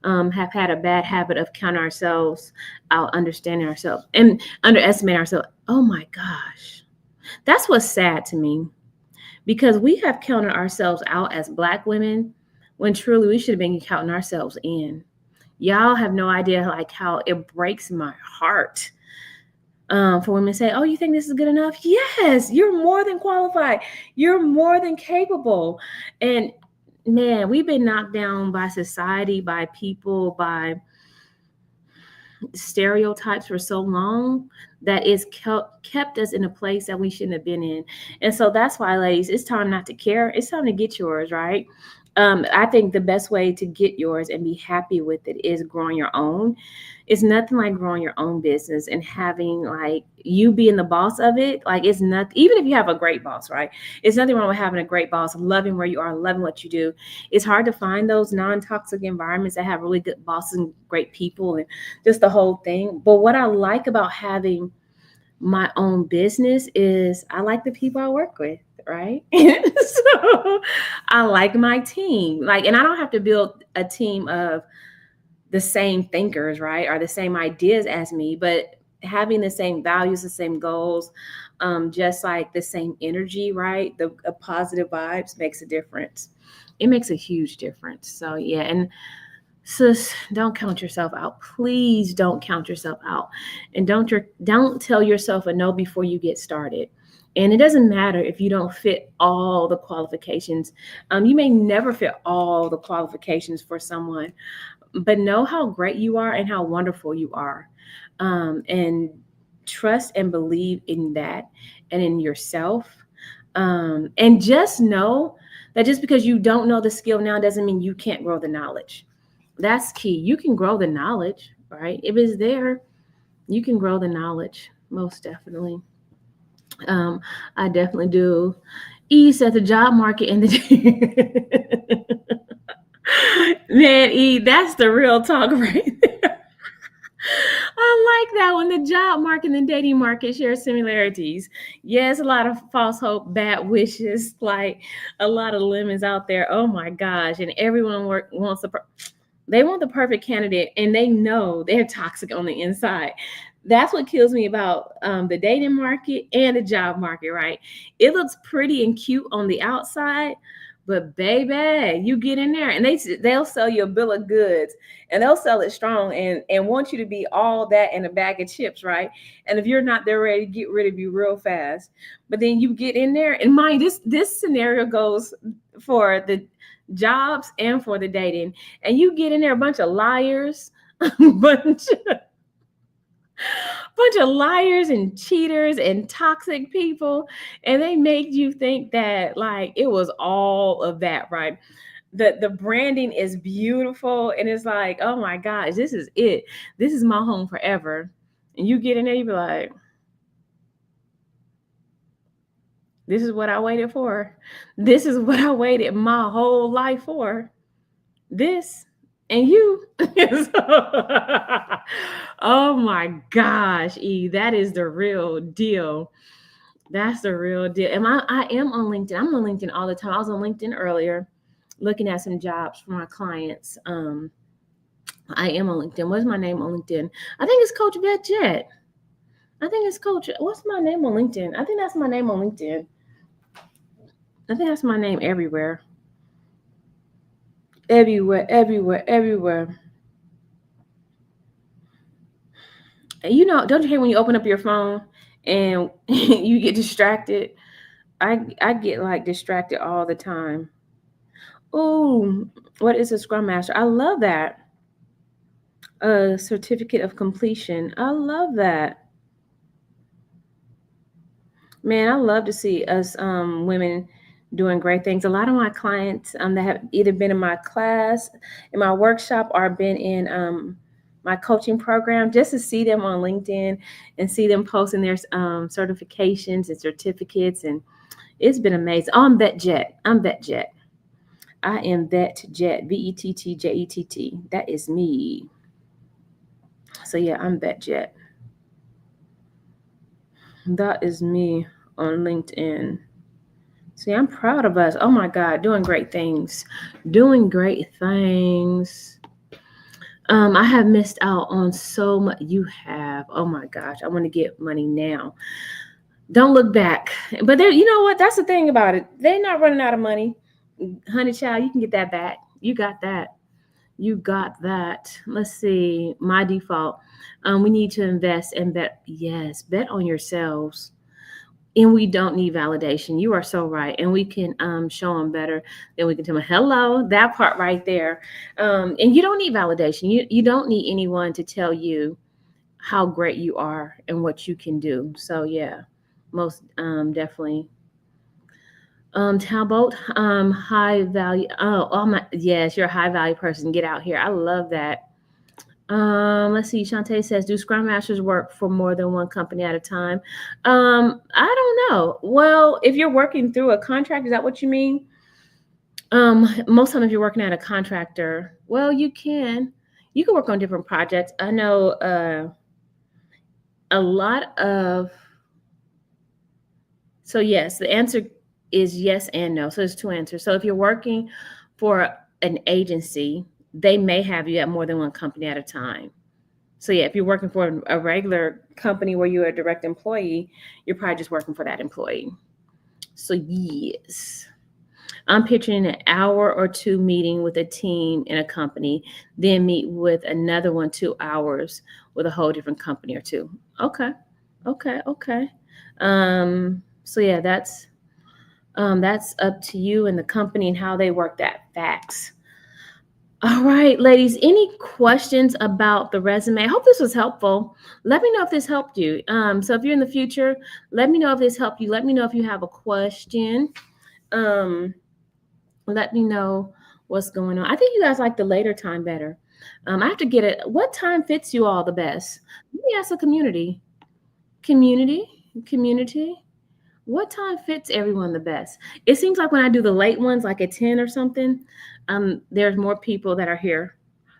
had a bad habit of counting ourselves out, understanding ourselves, and underestimating ourselves. Oh my gosh, that's what's sad to me, because we have counted ourselves out as Black women when truly we should have been counting ourselves in. Y'all have no idea like how it breaks my heart for women to say, "Oh, you think this is good enough?" Yes, you're more than qualified. You're more than capable. And man, we've been knocked down by society, by people, by stereotypes for so long that it's kept us in a place that we shouldn't have been in. And so that's why, ladies, it's time not to care. It's time to get yours, right? I think the best way to get yours and be happy with it is growing your own. It's nothing like growing your own business and having like you being the boss of it. Like it's not, even if you have a great boss, right? It's nothing wrong with having a great boss, loving where you are, loving what you do. It's hard to find those non-toxic environments that have really good bosses and great people and just the whole thing. But what I like about having my own business is I like the people I work with, right? So I like my team. Like, and I don't have to build a team of the same thinkers, right? Or the same ideas as me, but having the same values, the same goals, just like the same energy, right? The positive vibes makes a difference. It makes a huge difference. So yeah, and sis, don't count yourself out. Please don't count yourself out, and don't tell yourself a no before you get started. And it doesn't matter if you don't fit all the qualifications. You may never fit all the qualifications for someone, but know how great you are and how wonderful you are, and trust and believe in that and in yourself. And just know that just because you don't know the skill now doesn't mean you can't grow the knowledge. That's key. You can grow the knowledge, right? If it's there, you can grow the knowledge, most definitely. um I definitely do. E said the job market in the man, E, that's the real talk right there. I like that one. The job market and the dating market share similarities. Yes, a lot of false hope, bad wishes, like a lot of lemons out there. Oh my gosh. And everyone wants they want the perfect candidate and they know they're toxic on the inside. That's what kills me about the dating market and the job market, right? It looks pretty and cute on the outside, but baby, you get in there and they'll sell you a bill of goods and they'll sell it strong and want you to be all that in a bag of chips, right? And if you're not, they're ready to get rid of you real fast. But then you get in there, and mind this scenario goes for the jobs and for the dating, and you get in there a bunch of liars, bunch bunch of liars and cheaters and toxic people, and they make you think that like it was all of that, right? The branding is beautiful and it's like, oh my gosh, this is it. This is my home forever. And you get in there, you be like, this is what I waited for. This is what I waited my whole life for. This and you. Oh my gosh, E, that is the real deal. That's the real deal. I am on LinkedIn. I'm on LinkedIn all the time. I was on LinkedIn earlier looking at some jobs for my clients. I am on LinkedIn. What's my name on LinkedIn? I think it's Coach Vet Jet. I think it's Coach. What's my name on LinkedIn? I think that's my name on LinkedIn. I think that's my name everywhere. Everywhere, everywhere, everywhere. And you know, don't you hate when you open up your phone and you get distracted? I get like distracted all the time. Oh, what is a Scrum Master? I love that. A certificate of completion. I love that. Man, I love to see us women doing great things. A lot of my clients that have either been in my class, in my workshop, or been in my coaching program, just to see them on LinkedIn and see them posting their certifications and certificates, and it's been amazing. Oh, I'm Vet Jet. I'm Vet Jet. I am Vet Jet. VETTJETT. That is me. So yeah, I'm Vet Jet. That is me on LinkedIn. See, I'm proud of us. Oh my God, doing great things. Doing great things. I have missed out on so much. You have. Oh my gosh, I want to get money now. Don't look back. But there, you know what? That's the thing about it. They're not running out of money. Honey child, you can get that back. You got that. You got that. Let's see. My default. We need to invest and bet. Yes, bet on yourselves. And we don't need validation. You are so right. And we can show them better than we can tell them. Hello, that part right there. And you don't need validation. You don't need anyone to tell you how great you are and what you can do. So yeah, most definitely. Talbot, high value. Oh my, yes, you're a high value person. Get out here. I love that. Let's see. Shantae says, "Do Scrum Masters work for more than one company at a time?" I don't know. Well, if you're working through a contract, is that what you mean? Most time if you're working at a contractor, well, you can work on different projects. I know a lot of. So yes, the answer is yes and no. So there's two answers. So if you're working for an agency, they may have you at more than one company at a time. So yeah, if you're working for a regular company where you're a direct employee, you're probably just working for that employee. So yes. I'm picturing an hour or two meeting with a team in a company, then meet with another one 2 hours with a whole different company or two. Okay. Okay. Okay. So yeah, that's up to you and the company and how they work that facts. All right, ladies, any questions about the resume? I hope this was helpful. Let me know if this helped you. So if you're in the future, let me know if this helped you. Let me know if you have a question. Um, let me know what's going on. I think you guys like the later time better. I have to get it. What time fits you all the best? Let me ask the community. Community, community. What time fits everyone the best? It seems like when I do the late ones, like at 10 or something, there's more people that are here.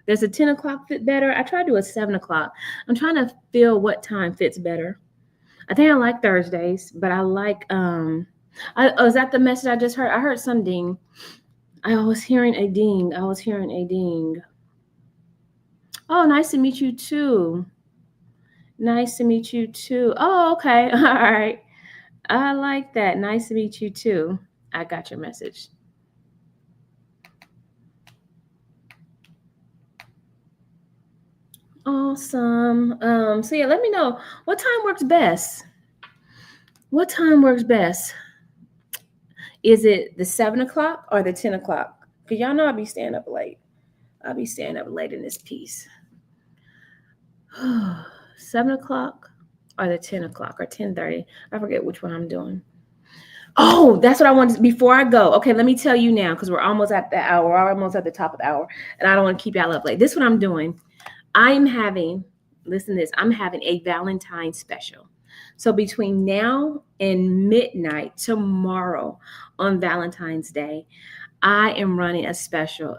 There's a 10 o'clock fit better. I try to do a 7 o'clock. I'm trying to feel what time fits better. I think I like Thursdays, but I like is that the message I just heard? I heard some ding. I was hearing a ding. I was hearing a ding. Oh, nice to meet you too. Nice to meet you too. Oh, okay. All right. I like that. Nice to meet you too. I got your message. Awesome. So yeah, let me know what time works best. What time works best? Is it the 7 o'clock or the 10 o'clock? Because y'all know I'll be staying up late. I'll be staying up late in this piece. 7 o'clock or the 10 o'clock or 10:30. I forget which one I'm doing. Oh, that's what I wanted before I go. Okay, let me tell you now because we're almost at the hour. We're almost at the top of the hour, and I don't want to keep y'all up late. This is what I'm doing. I'm having, listen to this, I'm having a Valentine's special. So between now and midnight tomorrow on Valentine's Day, I am running a special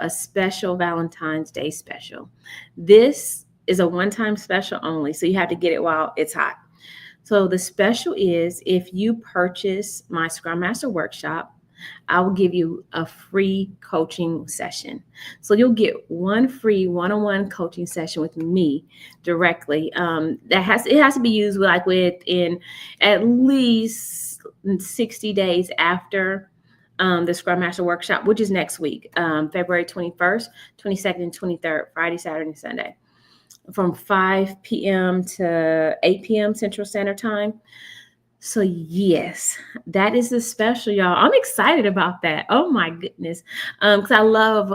Valentine's Day special. This is a one-time special only, so you have to get it while it's hot. So the special is if you purchase my Scrum Master workshop, I will give you a free coaching session. So you'll get one free one-on-one coaching session with me directly. It has to be used within at least 60 days after the Scrum Master workshop, which is next week, February 21st, 22nd, and 23rd, Friday, Saturday, and Sunday, from 5 p.m. to 8 p.m. Central Standard Time. So yes, that is the special, y'all. I'm excited about that. Oh my goodness, because I love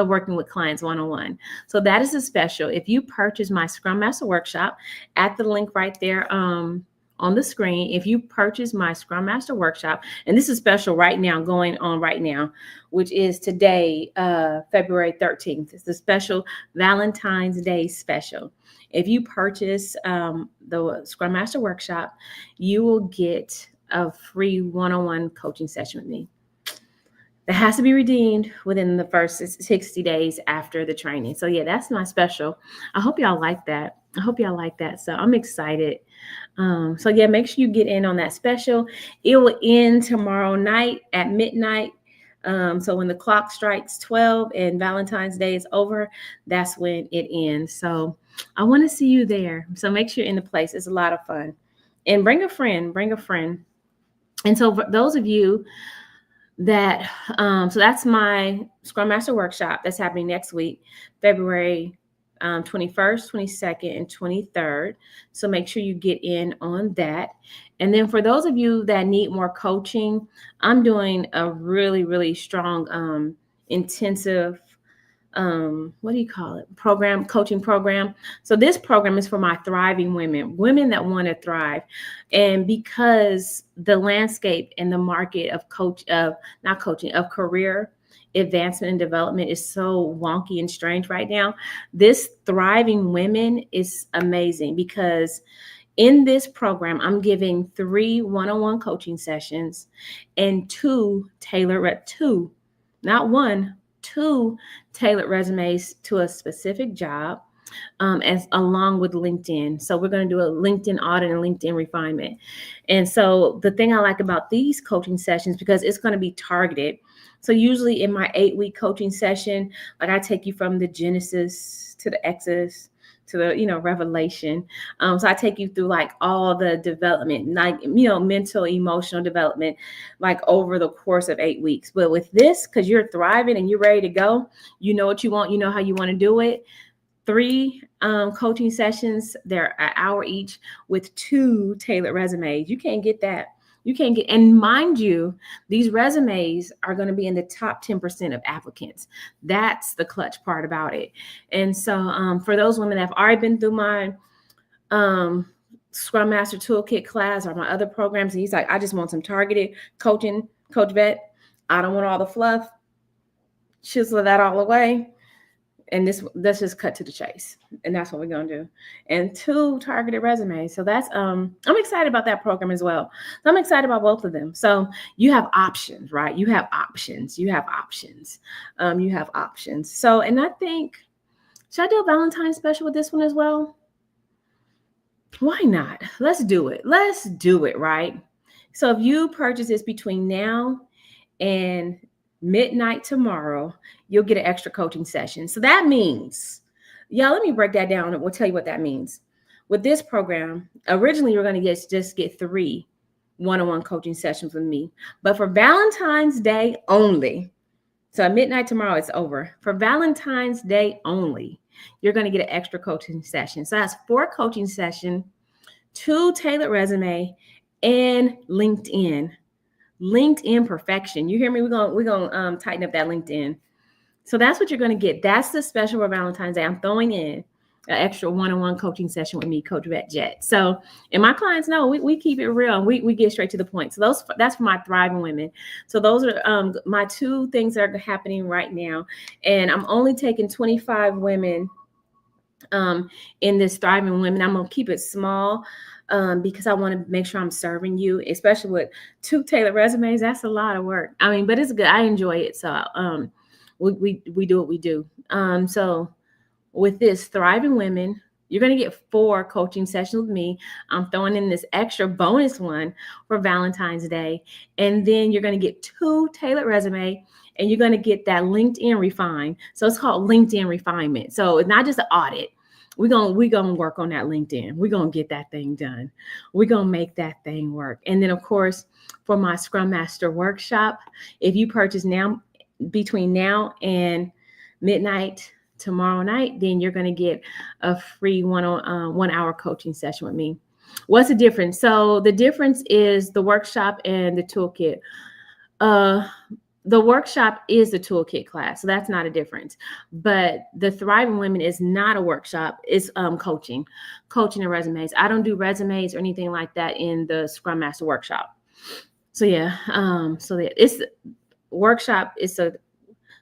working with clients one-on-one. So that is a special. If you purchase my Scrum Master workshop at the link right there on the screen, if you purchase my Scrum Master workshop, and this is special right now, going on right now, which is today, February 13th. It's the special Valentine's Day special. If you purchase the Scrum Master workshop, you will get a free one-on-one coaching session with me. That has to be redeemed within the first 60 days after the training. So yeah, that's my special. I hope y'all like that. So I'm excited. So yeah, make sure you get in on that special. It will end tomorrow night at midnight. So when the clock strikes 12 and Valentine's Day is over, that's when it ends. So I want to see you there. So make sure you're in the place. It's a lot of fun. And bring a friend, bring a friend. And so for those of you that, so that's my Scrum Master workshop that's happening next week, February 21st, 22nd, and 23rd. So make sure you get in on that. And then for those of you that need more coaching, I'm doing a really, really strong, intensive, what do you call it, program, coaching program. So this program is for my thriving women that want to thrive. And because the landscape and the market of of career advancement and development is so wonky and strange right now, this thriving women is amazing, because in this program, I'm giving 3 one-on-one coaching sessions and 2 two, not one, 2 tailored resumes to a specific job, as along with LinkedIn. So we're going to do a LinkedIn audit and LinkedIn refinement. And so the thing I like about these coaching sessions, because it's going to be targeted. So usually in my 8-week coaching session, like I take you from the Genesis to the Exodus to the Revelation. So I take you through like all the development, like mental, emotional development, like over the course of 8 weeks. But with this, because you're thriving and you're ready to go, you know what you want, you know how you want to do it. 3 coaching sessions, they're an hour each with 2 tailored resumes. You can't get that. You can't get, and mind you, these resumes are going to be in the top 10% of applicants. That's the clutch part about it. And so for those women that have already been through my Scrum Master Toolkit class or my other programs, and he's like, I just want some targeted coaching, Coach Vet. I don't want all the fluff. Chisel that all away. And let's just cut to the chase. And that's what we're going to do. And 2 targeted resumes. So that's, I'm excited about that program as well. So I'm excited about both of them. So you have options, right? You have options. You have options. You have options. So, and I think, should I do a Valentine's special with this one as well? Why not? Let's do it. Let's do it, right? So if you purchase this between now and midnight tomorrow, you'll get an extra coaching session. So that means, let me break that down and we'll tell you what that means. With this program, originally you're going to just get 3 one-on-one coaching sessions with me. But for Valentine's Day only, so at midnight tomorrow, it's over. For Valentine's Day only, you're going to get an extra coaching session. So that's 4 coaching sessions, 2 tailored resume, and LinkedIn perfection. You hear me? We're gonna tighten up that LinkedIn. So that's what you're gonna get. That's the special for Valentine's Day. I'm throwing in an extra one-on-one coaching session with me, Coach Vet Jet. So, and my clients know we keep it real and we get straight to the point. So that's for my thriving women. So those are my 2 things that are happening right now. And I'm only taking 25 women in this thriving women. I'm gonna keep it small. Because I want to make sure I'm serving you, especially with 2 tailored resumes. That's a lot of work. I mean, but it's good. I enjoy it. So we do what we do. So with this thriving women, you're going to get 4 coaching sessions with me. I'm throwing in this extra bonus one for Valentine's Day. And then you're going to get 2 tailored resume, and you're going to get that LinkedIn refine. So it's called LinkedIn refinement. So it's not just an audit. We're gonna work on that LinkedIn. We're gonna get that thing done. We're gonna make that thing work. And then of course, for my Scrum Master workshop, if you purchase now between now and midnight tomorrow night, then you're gonna get a free 1 hour coaching session with me. What's the difference? So the difference is the workshop and the toolkit. The workshop is the toolkit class, so that's not a difference. But the Thriving Women is not a workshop. It's coaching and resumes. I don't do resumes or anything like that in the Scrum Master workshop. So it's workshop. It's a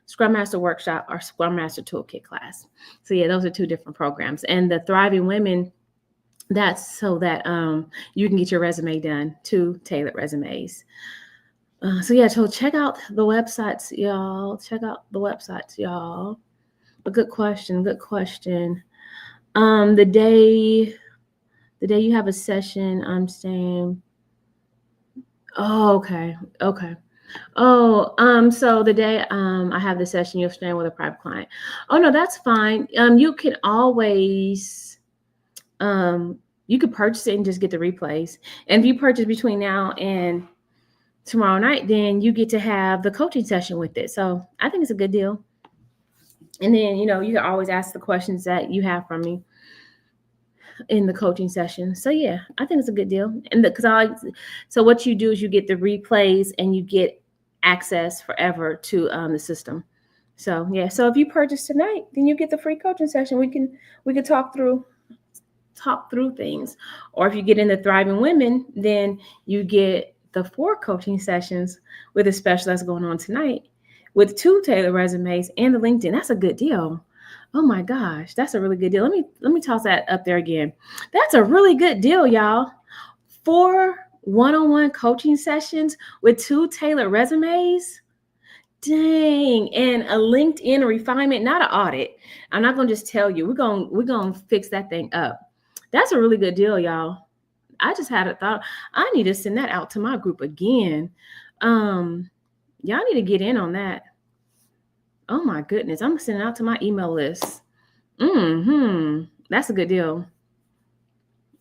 Scrum Master workshop or Scrum Master toolkit class. So yeah, those are 2 different programs. And the Thriving Women, that's so that you can get your resume done, 2 tailored resumes. So check out the websites, y'all. But good question. The day you have a session, I'm saying, oh, okay. Oh, so the day I have the session, you'll stand with a private client. Oh no, that's fine. You can always You could purchase it and just get the replays. And if you purchase between now and tomorrow night, then you get to have the coaching session with it. So I think it's a good deal. And then, you can always ask the questions that you have from me in the coaching session. So yeah, I think it's a good deal. And so what you do is you get the replays and you get access forever to the system. So yeah, so if you purchase tonight, then you get the free coaching session. We can talk through things. Or if you get into Thriving Women, then you get the 4 coaching sessions with a special that's going on tonight with 2 tailored resumes and the LinkedIn. That's a good deal. Oh my gosh, that's a really good deal. Let me toss that up there again. That's a really good deal, y'all. 4 one-on-one coaching sessions with 2 tailored resumes. Dang, and a LinkedIn refinement, not an audit. I'm not gonna just tell you. We're gonna fix that thing up. That's a really good deal, y'all. I just had a thought. I need to send that out to my group again. Y'all need to get in on that. Oh my goodness, I'm sending it out to my email list. That's a good deal.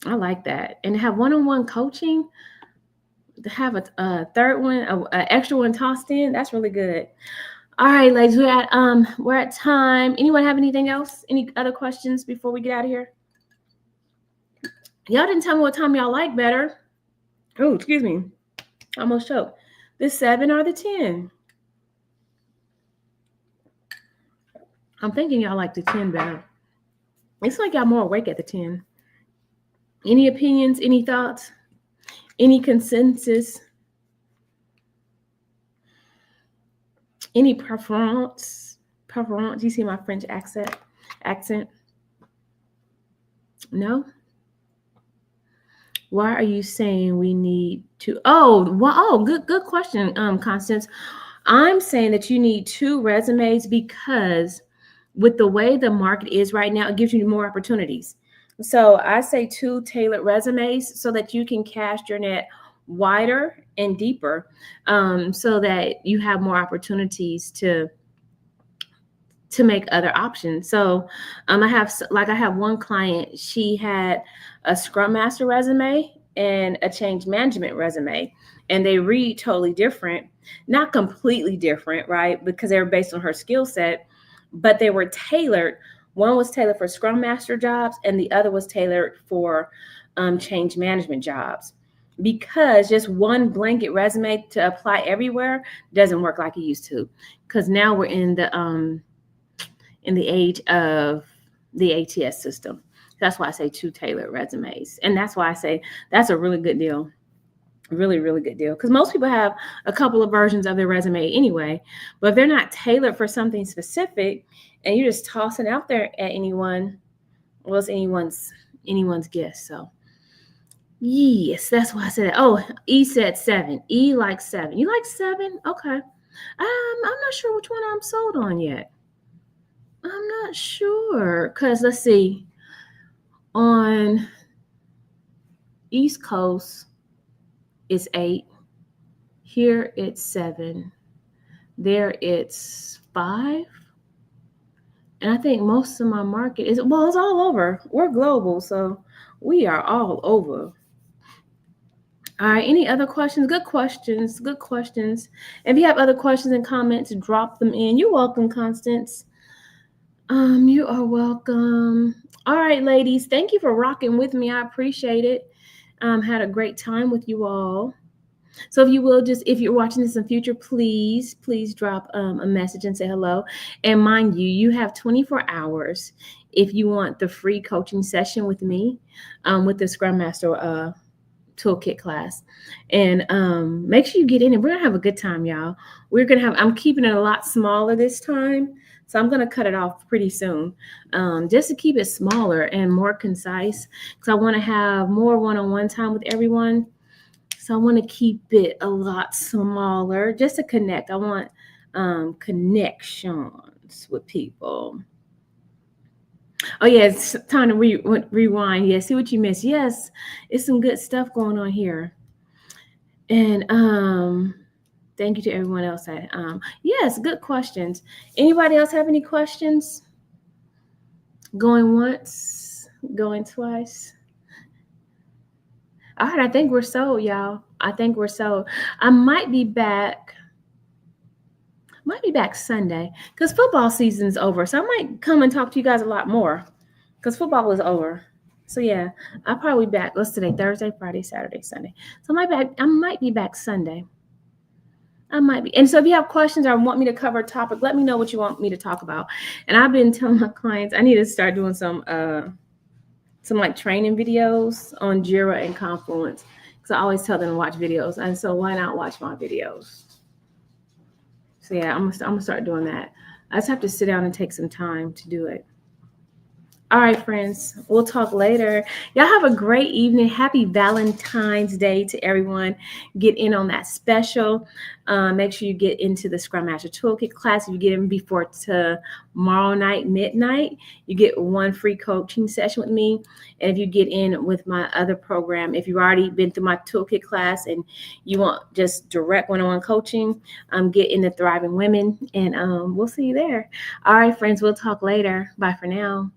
I like that. And to have one-on-one coaching, to have a third one, an extra one tossed in, that's really good. All right, ladies, we're at time. Anyone have anything else? Any other questions before we get out of here? Y'all didn't tell me what time y'all like better. Oh, excuse me. I almost choked. The 7 or the 10? I'm thinking y'all like the 10 better. It's like y'all more awake at the 10. Any opinions? Any thoughts? Any consensus? Any preference? You see my French accent? No? Why are you saying we need to? Good question, Constance. I'm saying that you need 2 resumes because with the way the market is right now, it gives you more opportunities. So I say 2 tailored resumes so that you can cast your net wider and deeper, so that you have more opportunities to make other options. So I have one client, she had a Scrum Master resume and a change management resume, and they read totally different, not completely different, right? Because they were based on her skill set, but they were tailored. One was tailored for Scrum Master jobs and the other was tailored for change management jobs. Because just one blanket resume to apply everywhere doesn't work like it used to. Because now we're in the age of the ATS system. That's why I say 2 tailored resumes. And that's why I say that's a really good deal. Really, really good deal. Because most people have a couple of versions of their resume anyway. But if they're not tailored for something specific and you're just tossing out there at anyone, well, it's anyone's guess. So yes, that's why I said it. Oh, E said 7. E likes 7. You like 7? Okay. I'm not sure which one I'm sold on yet. I'm not sure, because let's see, on East Coast it's 8, here it's 7, there it's 5, and I think most of my market it's all over. We're global, so we are all over. All right, any other questions? Good questions. If you have other questions and comments, drop them in. You're welcome, Constance. You are welcome. All right, ladies, thank you for rocking with me. I appreciate it. Had a great time with you all. So if you will, if you're watching this in future, please drop a message and say hello. And mind you, you have 24 hours if you want the free coaching session with me, with the Scrum Master toolkit class. And make sure you get in it. We're gonna have a good time, y'all. I'm keeping it a lot smaller this time. So I'm going to cut it off pretty soon, just to keep it smaller and more concise, because I want to have more one-on-one time with everyone. So I want to keep it a lot smaller just to connect. I want connections with people. Oh, yeah, it's time to rewind. Yeah, see what you missed. Yes, it's some good stuff going on here. And thank you to everyone else. Yes, good questions. Anybody else have any questions? Going once, going twice. All right, I think we're sold, y'all. I think we're sold. I might be back. Might be back Sunday because football season's over. So I might come and talk to you guys a lot more because football is over. So yeah, I'll probably be back. What's today? Thursday, Friday, Saturday, Sunday. So I might be back Sunday. I might be. And so if you have questions or want me to cover a topic, let me know what you want me to talk about. And I've been telling my clients I need to start doing some like training videos on Jira and Confluence. Because I always tell them to watch videos. And so why not watch my videos? So yeah, I'm gonna start doing that. I just have to sit down and take some time to do it. All right, friends, we'll talk later. Y'all have a great evening. Happy Valentine's Day to everyone. Get in on that special. Make sure you get into the Scrum Master Toolkit class. If you get in before tomorrow night, midnight, you get one free coaching session with me. And if you get in with my other program, if you've already been through my toolkit class and you want just direct one-on-one coaching, get in the Thriving Women, and we'll see you there. All right, friends, we'll talk later. Bye for now.